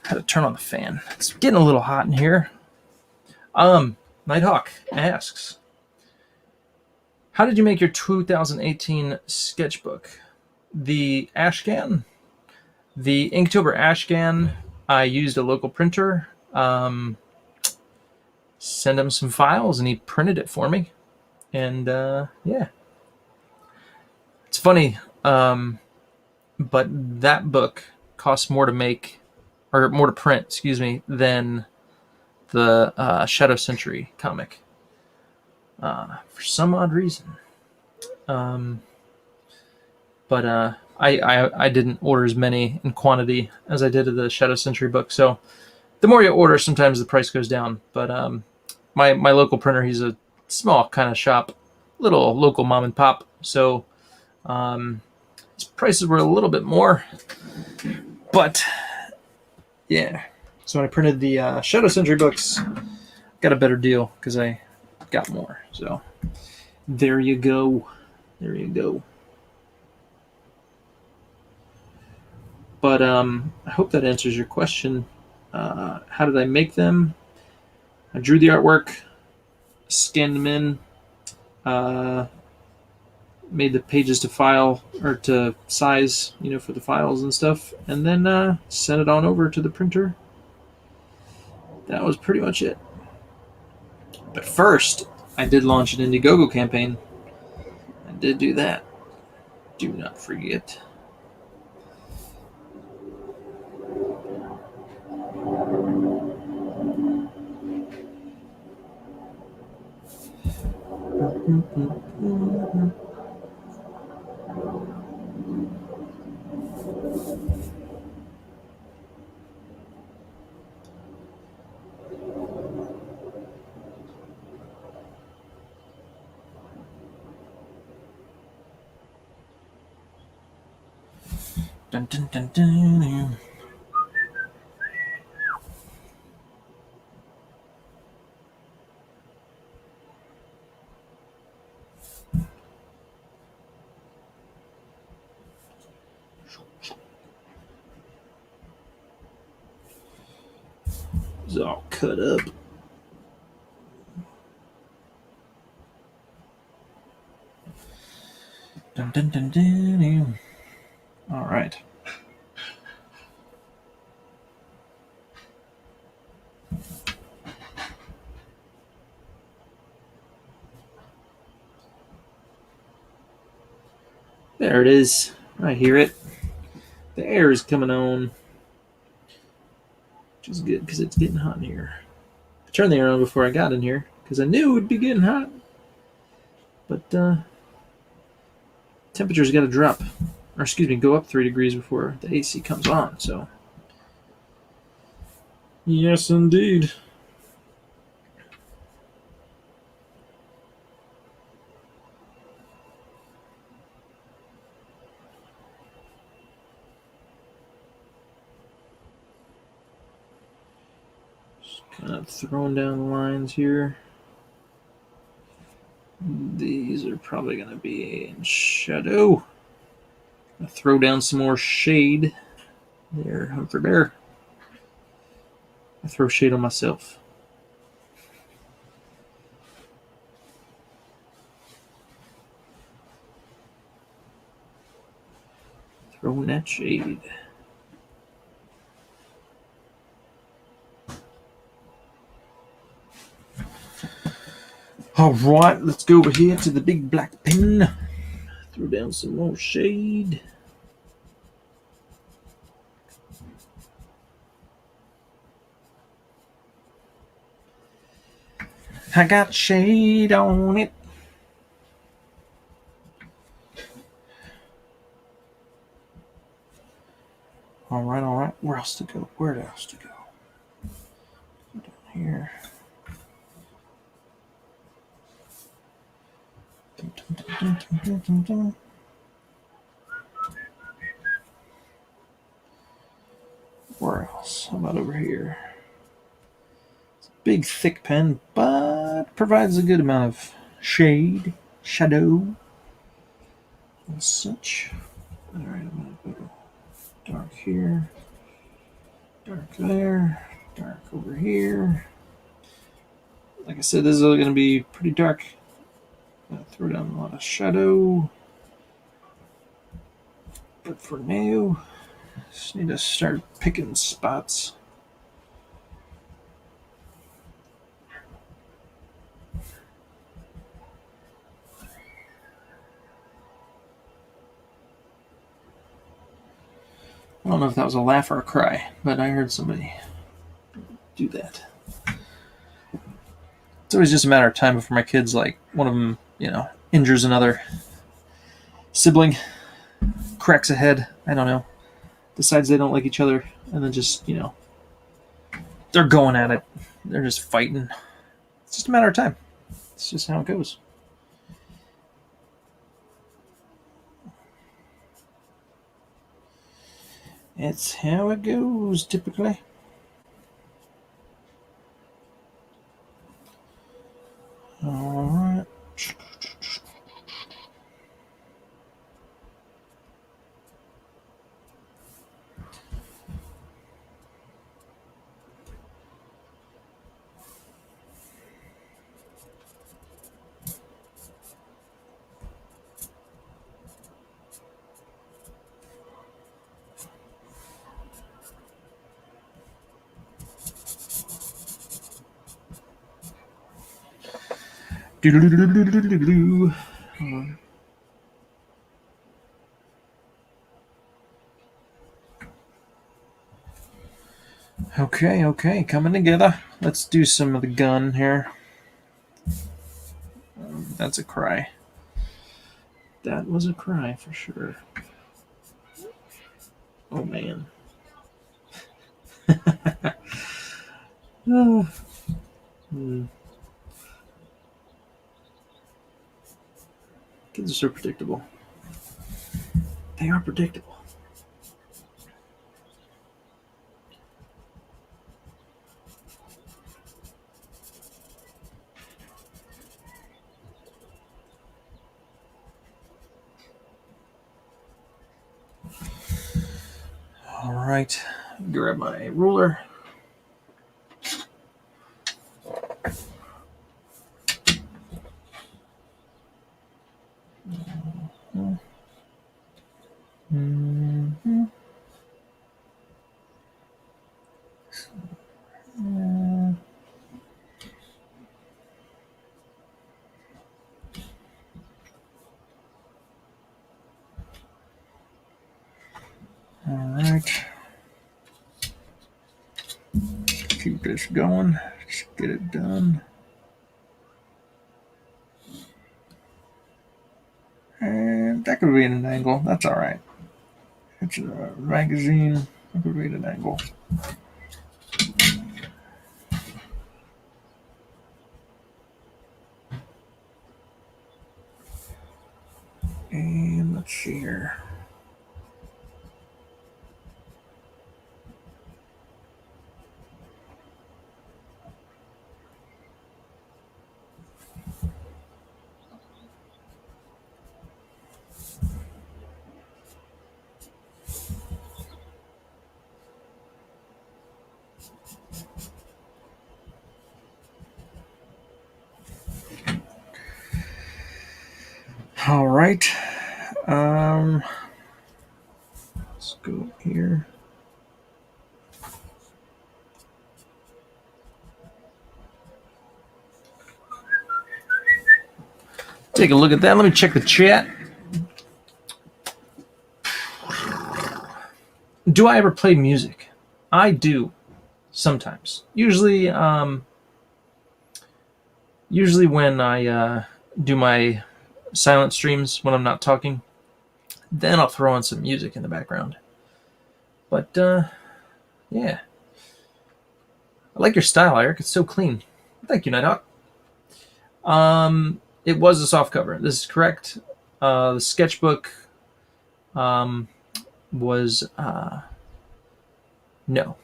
Had to turn on the fan. It's getting a little hot in here. Nighthawk asks, how did you make your 2018 sketchbook? The Ashcan, the Inktober Ashcan, I used a local printer. Sent him some files and he printed it for me. And yeah. It's funny, but that book costs more to make, or more to print, excuse me, than the Shadow SENTRY comic. For some odd reason. But I didn't order as many in quantity as I did of the Shadow SENTRY book. So the more you order, sometimes the price goes down. But my local printer, he's a small kind of shop, little local mom and pop. So his prices were a little bit more. But yeah. So when I printed the Shadow SENTRY books, got a better deal because I got more. So there you go. There you go. But I hope that answers your question. How did I make them? I drew the artwork, scanned them in, made the pages to file or to size, for the files and stuff, and then sent it on over to the printer. That was pretty much it. But first, I did launch an Indiegogo campaign. I did do that. Do not forget. Dun, dun, dun, dun. It's all cut up. Dun, dun, dun, dun. All right. There it is. I hear it. The air is coming on, which is good because it's getting hot in here. I turned the air on before I got in here because I knew it would be getting hot. But temperature's got to drop, or excuse me, go up 3 degrees before the AC comes on. So, yes, indeed. Just kind of throwing down the lines here. These are probably going to be in shadow. Throw down some more shade there, over there. I throw shade on myself. Throwing that shade. All right, let's go over here to the big black pen. Throw down some more shade. I got shade on it. All right. Where else to go? Where else to go? Down here. Where else? How about over here? It's a big, thick pen, but provides a good amount of shade, shadow, and such. All right, I'm gonna go dark here, dark there, dark over here. Like I said, this is going to be pretty dark. Throw down a lot of shadow. But for now, just need to start picking spots. I don't know if that was a laugh or a cry, but I heard somebody do that. It's always just a matter of time before my kids, like, one of them, injures another sibling, cracks a head, I don't know, decides they don't like each other, and then just, they're going at it. They're just fighting. It's just a matter of time. It's just how it goes. It's how it goes, typically. All right. Okay, coming together. Let's do some of the gun here. That's a cry. That was a cry for sure. Oh man. Kids are so predictable. They are predictable. All right, grab my ruler. All right. Keep this going. Just get it done. could read an angle. That's all right. It's a magazine. I could read an angle. And let's see here. All right. Let's go here. Take a look at that. Let me check the chat. Do I ever play music? I do, sometimes. Usually when I do my silent streams when I'm not talking, then I'll throw on some music in the background. But yeah, I like your style, Eric. It's so clean. Thank you, Nighthawk. It was a soft cover. This is correct. The sketchbook was no.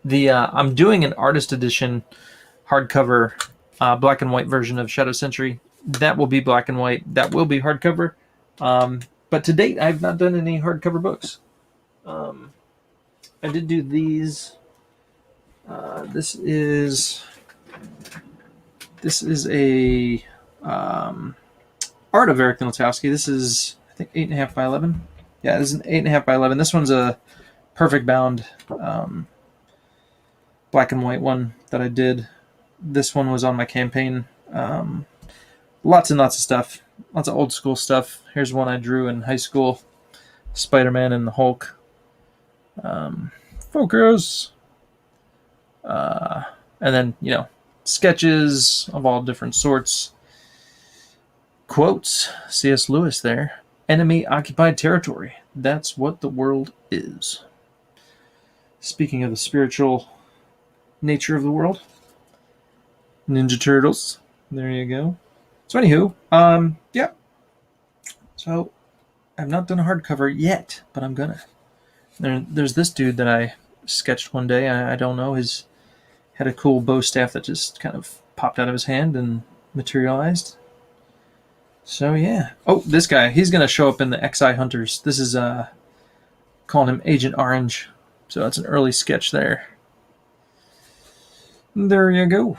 I'm doing an artist edition hardcover black and white version of Shadow Sentry. That will be black and white. That will be hardcover. But to date, I've not done any hardcover books. I did do these. This is a art of Eric Niltowski. This is, I think, 8.5 by 11. Yeah, this is an 8.5 by 11. This one's a perfect bound black and white one that I did. This one was on my campaign. Lots and lots of stuff. Lots of old school stuff. Here's one I drew in high school. Spider-Man and the Hulk. Focus. And then, sketches of all different sorts. Quotes. C.S. Lewis there. Enemy occupied territory. That's what the world is. Speaking of the spiritual nature of the world. Ninja Turtles. There you go. So anywho, yeah. So I've not done a hardcover yet, but I'm gonna. There's this dude that I sketched one day. I don't know. He's had a cool bow staff that just kind of popped out of his hand and materialized. So yeah. Oh, this guy. He's gonna show up in the XI Hunters. This is calling him Agent Orange. So that's an early sketch there. There you go.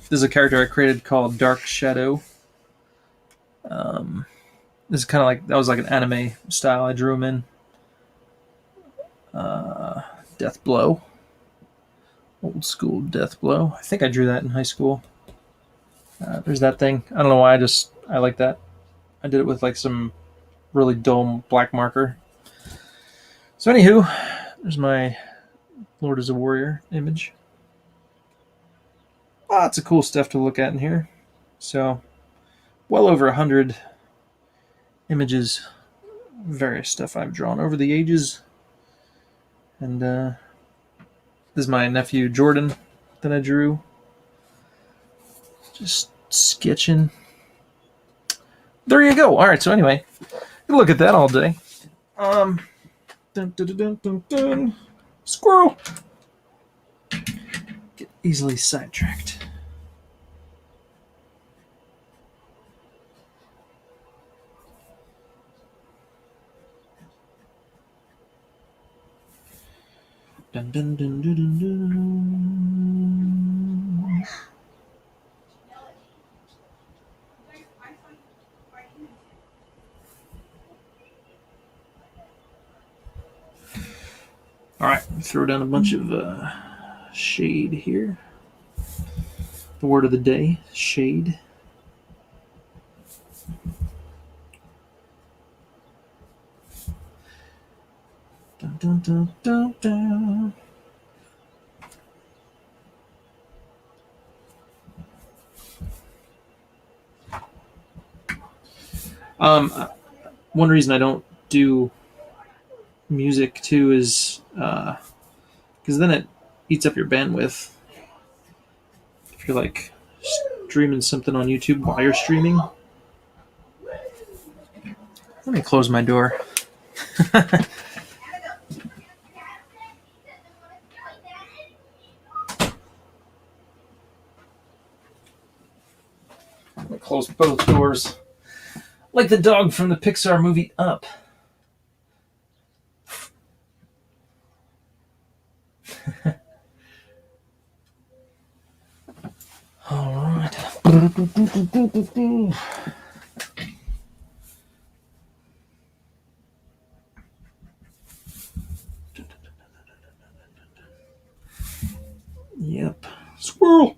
This is a character I created called Dark Shadow. This is kind of like, that was like an anime style. I drew him in. Death Blow. Old school Death Blow. I think I drew that in high school. There's that thing. I don't know why, I like that. I did it with like some really dull black marker. So anywho, there's my Lord is a Warrior image. Lots of cool stuff to look at in here. So, well over 100 images, various stuff I've drawn over the ages. And this is my nephew Jordan that I drew. Just sketching. There you go. All right, so anyway, you look at that all day. Dun, dun, dun, dun, dun, dun. Squirrel. Get easily sidetracked. Dun, dun, dun, dun, dun, dun. All right, throw down a bunch of shade here. The word of the day, shade. Dun, dun, dun, dun, dun. One reason I don't do music too is because then it eats up your bandwidth. If you're like streaming something on YouTube while you're streaming. Let me close my door. I'm gonna close both doors. Like the dog from the Pixar movie Up. All right. Yep. Squirrel.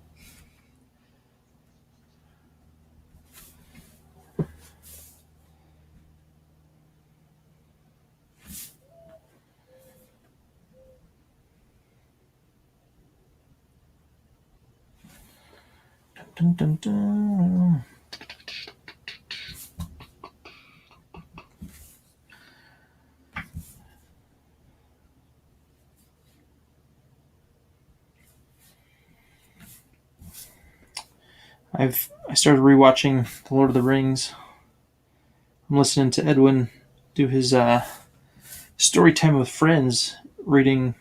Dun, dun, dun. I started rewatching The Lord of the Rings. I'm listening to Edwin do his story time with friends, reading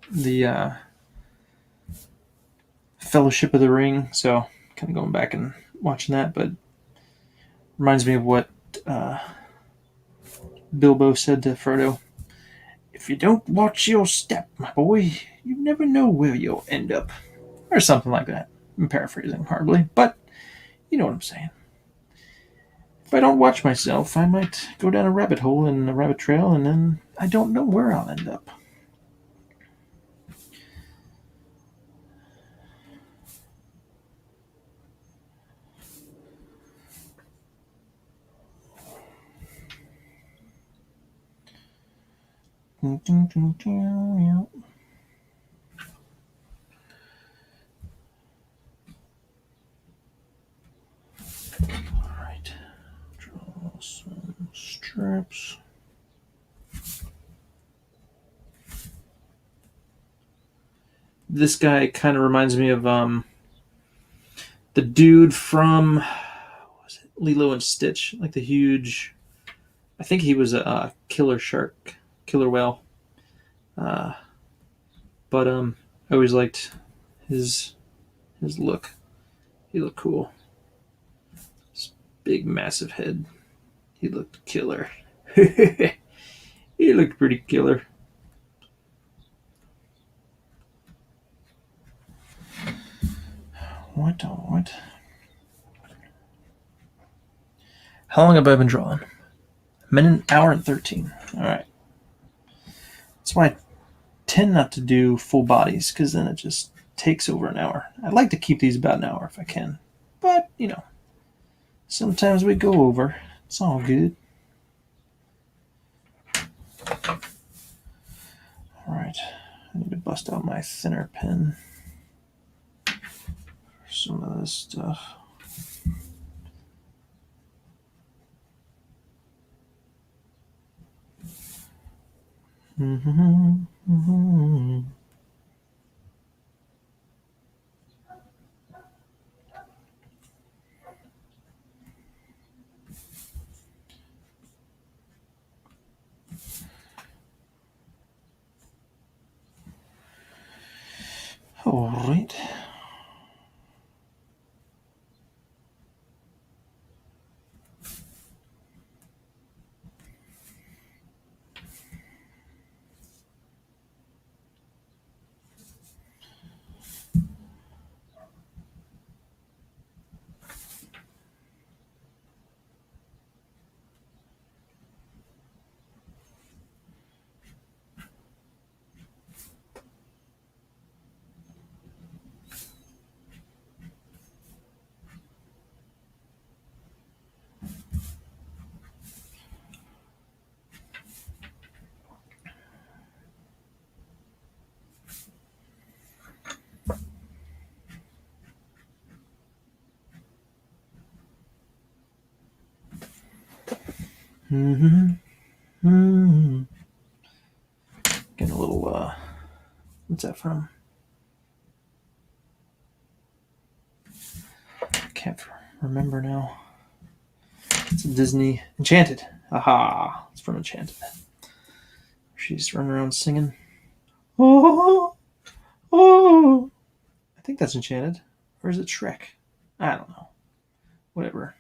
the Fellowship of the Ring. So kind of going back and watching that, but reminds me of what Bilbo said to Frodo. If you don't watch your step, my boy, you never know where you'll end up. Or something like that. I'm paraphrasing hardly, but you know what I'm saying. If I don't watch myself, I might go down a rabbit hole and a rabbit trail, and then I don't know where I'll end up. All right. Draw some strips. This guy kind of reminds me of the dude from what was it, Lilo and Stitch, like the huge. I think he was a killer shark, killer whale. But I always liked his look. He looked cool. His big, massive head. He looked killer. He looked pretty killer. What? What? How long have I been drawing? A minute, hour, and 13. All right. That's why I tend not to do full bodies, because then it just takes over an hour. I'd like to keep these about an hour if I can. But, sometimes we go over. It's all good. All right. I need to bust out my thinner pen for some of this stuff. All right. Getting a little, what's that from? Can't remember now. It's a Disney. Enchanted. Aha. It's from Enchanted. She's running around singing. Oh, oh. I think that's Enchanted. Or is it Shrek? I don't know. Whatever.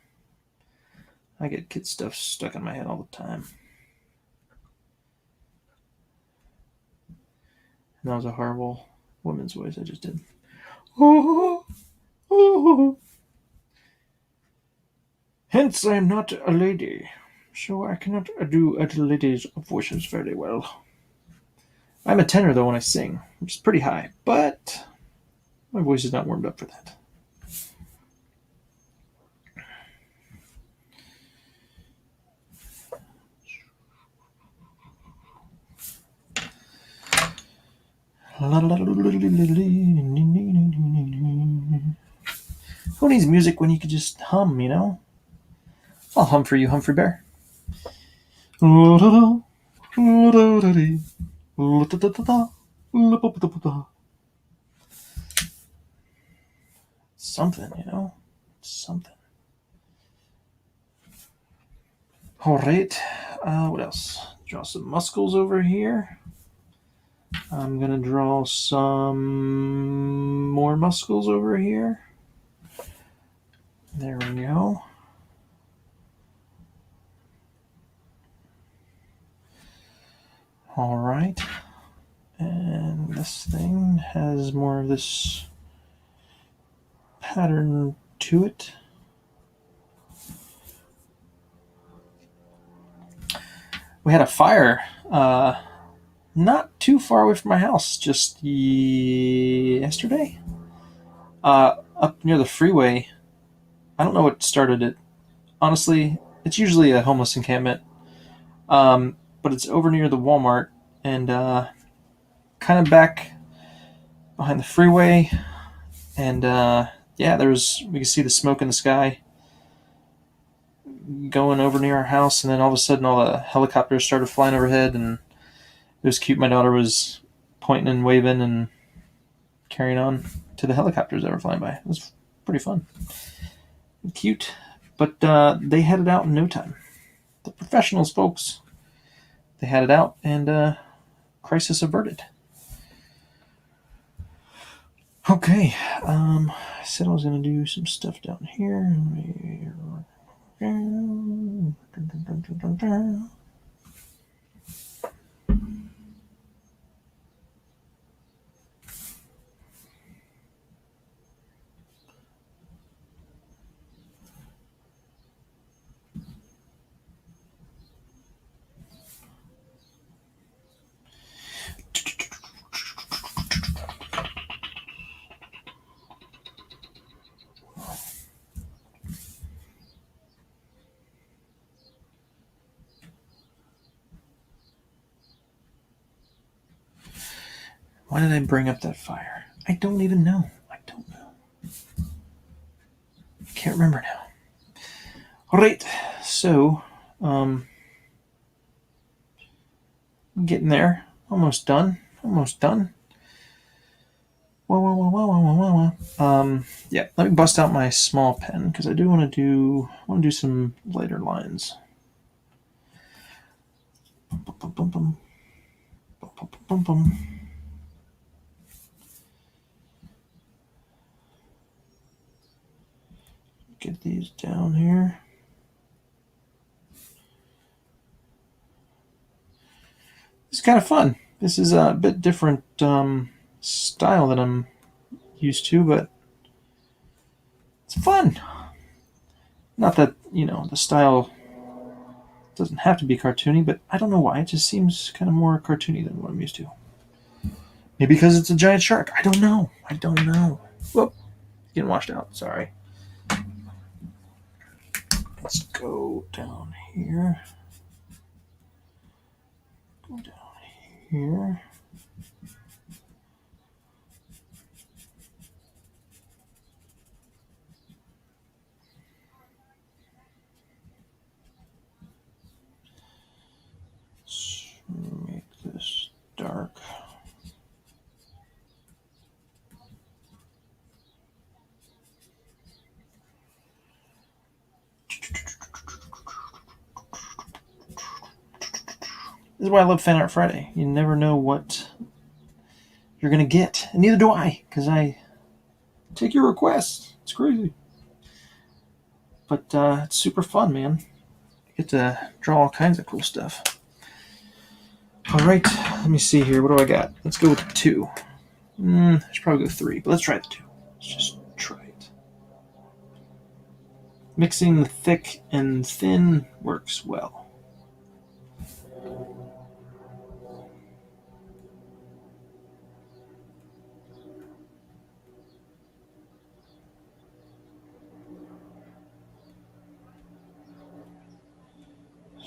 I get kid stuff stuck in my head all the time. And that was a horrible woman's voice I just did. Oh, oh. Hence, I am not a lady, so I cannot do a lady's voices very well. I'm a tenor, though, when I sing, which is pretty high, but my voice is not warmed up for that. Who needs music when you could just hum, you know? I'll hum for you, Humphrey Bear. Something, you know? Something. All right. What else? Draw some muscles over here. I'm going to draw some more muscles over here. There we go. All right. And this thing has more of this pattern to it. We had a fire not too far away from my house just yesterday. Up near the freeway. I don't know what started it. Honestly, it's usually a homeless encampment. But it's over near the Walmart and kind of back behind the freeway. And yeah, we could see the smoke in the sky going over near our house. And then all of a sudden, all the helicopters started flying overhead. And it was cute. My daughter was pointing and waving and carrying on to the helicopters that were flying by. It was pretty fun. Cute. But they had it out in no time. The professionals, folks. They had it out and crisis averted. Okay, I said I was going to do some stuff down here. Why did I bring up that fire? I don't even know. I don't know. I can't remember now. All right, so I'm getting there. Almost done. Almost done. Yeah. Let me bust out my small pen because I do want to do some lighter lines. Get these down here. It's kind of fun. This is a bit different style that I'm used to, but it's fun. Not that, the style doesn't have to be cartoony, but I don't know why. It just seems kind of more cartoony than what I'm used to. Maybe because it's a giant shark. I don't know. Whoop. Getting washed out. Sorry. Let's go down here. Go down here. This is why I love Fan Art Friday. You never know what you're going to get. And neither do I, because I take your requests. It's crazy. But it's super fun, man. I get to draw all kinds of cool stuff. All right, let me see here. What do I got? Let's go with 2. I should probably go 3, but let's try the 2. Let's just try it. Mixing the thick and thin works well.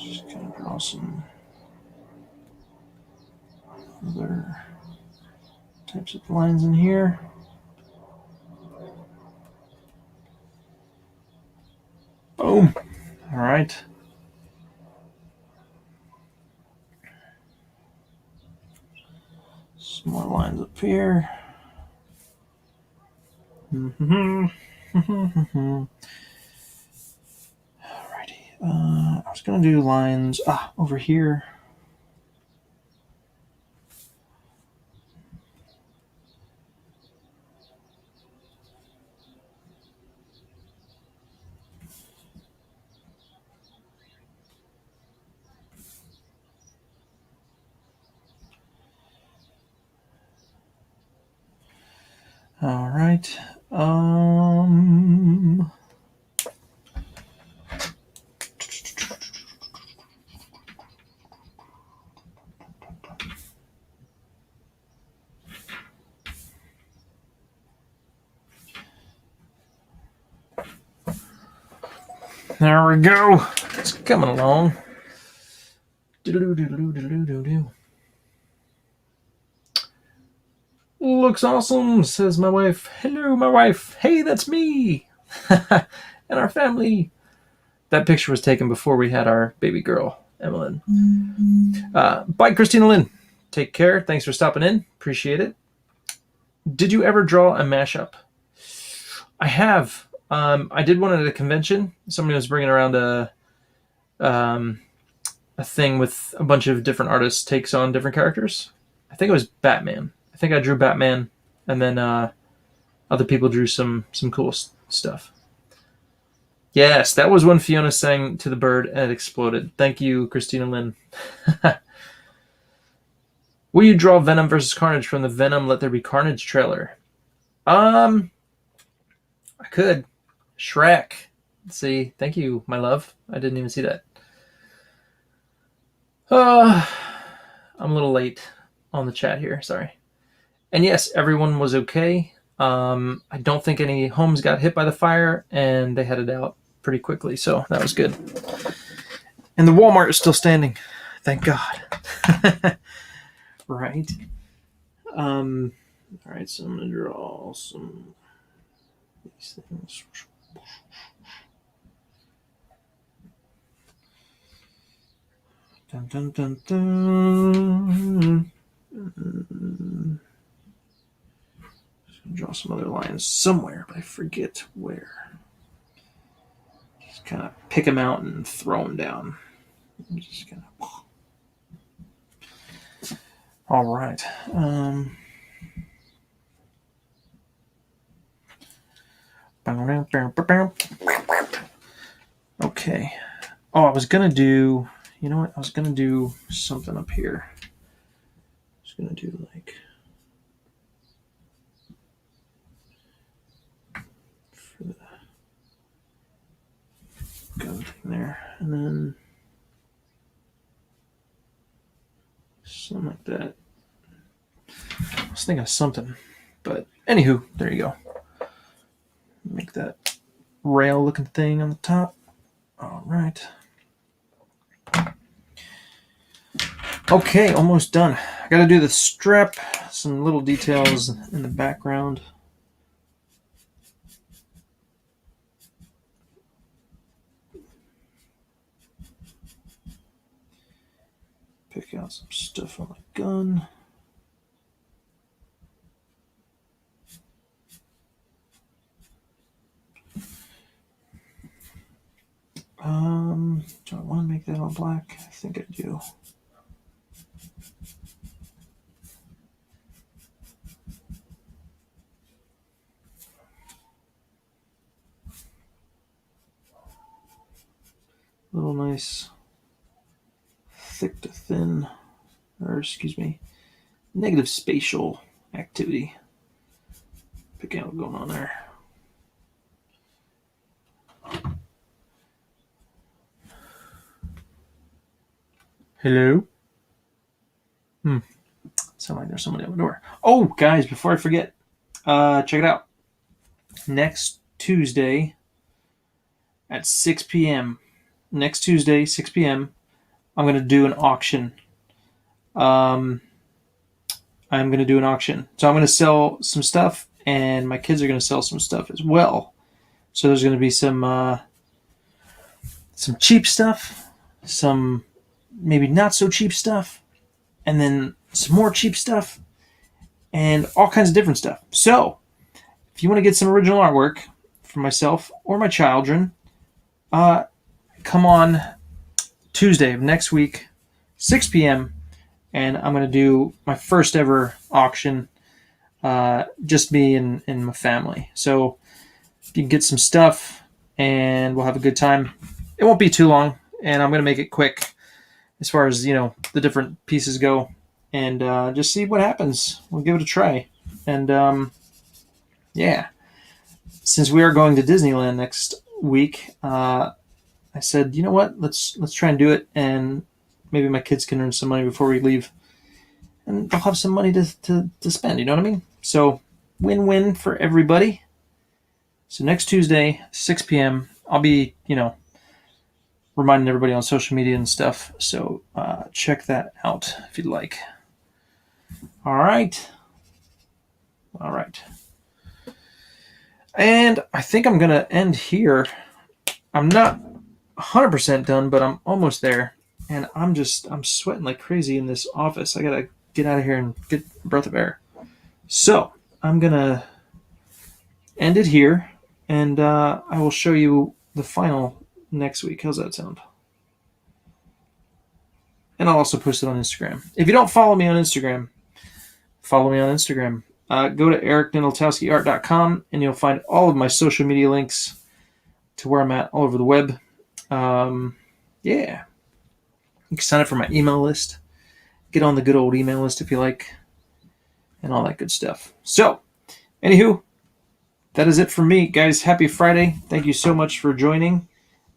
Just kind of draw some other types of lines in here. Boom. All right. Some more lines up here. Alrighty. I was going to do lines over here. All right. There we go. It's coming along. Looks awesome, says my wife. Hello, my wife. Hey, that's me. And our family. That picture was taken before we had our baby girl, Emmeline. Bye, Christina Lynn. Take care. Thanks for stopping in. Appreciate it. Did you ever draw a mashup? I have. I did one at a convention. Somebody was bringing around a thing with a bunch of different artists' takes on different characters. I think it was Batman. I think I drew Batman, and then other people drew some cool stuff. Yes, that was when Fiona sang to the bird and it exploded. Thank you, Christina Lynn. Will you draw Venom versus Carnage from the Venom Let There Be Carnage trailer? I could. Shrek. Let's see. Thank you, my love. I didn't even see that. I'm a little late on the chat here. Sorry. And yes, everyone was okay. I don't think any homes got hit by the fire, and they headed out pretty quickly, so that was good. And the Walmart is still standing. Thank God. Right. All right, so I'm going to draw some these things. Dun, dun, dun, dun. Draw some other lines somewhere, but I forget where. Just kind of pick them out and throw them down. Just kind of. All right. Okay. Oh, I was gonna do. You know what? I was gonna do something up here. I was gonna do like. For the gun thing there, and then something like that. I was thinking of something, but anywho, there you go. Make that rail looking thing on the top. All right. Okay, almost done. I gotta do the strip, some little details in the background. Pick out some stuff on my gun. Do I want to make that all black? I think I do. Little nice thick to thin, or excuse me, negative spatial activity. Picking out what's going on there. Hello? Sound like there's somebody at the door. Oh, guys, before I forget, check it out. Next Tuesday at 6 p.m. Next Tuesday, 6 p.m., I'm going to do an auction. I'm going to do an auction. So I'm going to sell some stuff, and my kids are going to sell some stuff as well. So there's going to be some cheap stuff, some maybe not so cheap stuff, and then some more cheap stuff, and all kinds of different stuff. So if you want to get some original artwork for myself or my children, come on Tuesday of next week, 6 p.m., and I'm going to do my first ever auction, just me and my family. So you can get some stuff, and we'll have a good time. It won't be too long, and I'm going to make it quick as far as, the different pieces go, and just see what happens. We'll give it a try. And, yeah. Since we are going to Disneyland next week, I said, you know what? Let's try and do it, and maybe my kids can earn some money before we leave, and they'll have some money to spend. You know what I mean? So win-win for everybody. So next Tuesday, 6 p.m., I'll be, reminding everybody on social media and stuff. So check that out if you'd like. All right. And I think I'm going to end here. I'm not 100% done, but I'm almost there. And I'm sweating like crazy in this office. I got to get out of here and get a breath of air. So I'm going to end it here. And I will show you the final next week. How's that sound? And I'll also post it on Instagram. If you don't follow me on Instagram, follow me on Instagram. Go to ericnilotowskiart.com, and you'll find all of my social media links to where I'm at all over the web. Yeah. You can sign up for my email list. Get on the good old email list if you like, and all that good stuff. So, anywho, that is it for me, guys. Happy Friday. Thank you so much for joining.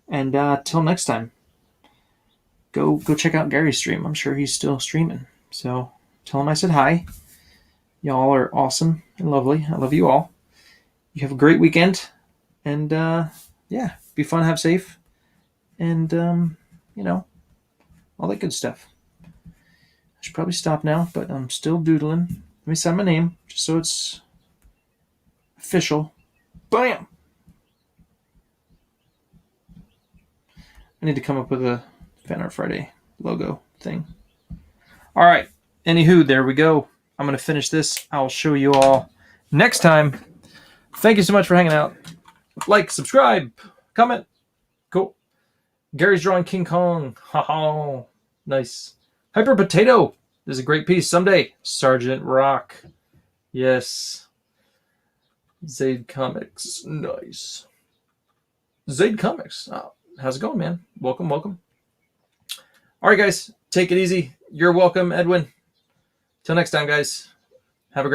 And till next time, go check out Gary's stream. I'm sure he's still streaming. So tell him I said hi. Y'all are awesome and lovely. I love you all. You have a great weekend. And yeah, be fun, have safe. And, all that good stuff. I should probably stop now, but I'm still doodling. Let me sign my name just so it's official. Bam! I need to come up with a Fan Art Friday logo thing. All right. Anywho, there we go. I'm going to finish this. I'll show you all next time. Thank you so much for hanging out. Like, subscribe, comment. Cool. Gary's drawing King Kong. Ha-ha. Nice. Hyper Potato. This is a great piece. Someday. Sergeant Rock. Yes. Zaid Comics. Nice. Zaid Comics. Oh, how's it going, man? Welcome. All right, guys. Take it easy. You're welcome, Edwin. Till next time, guys. Have a great one.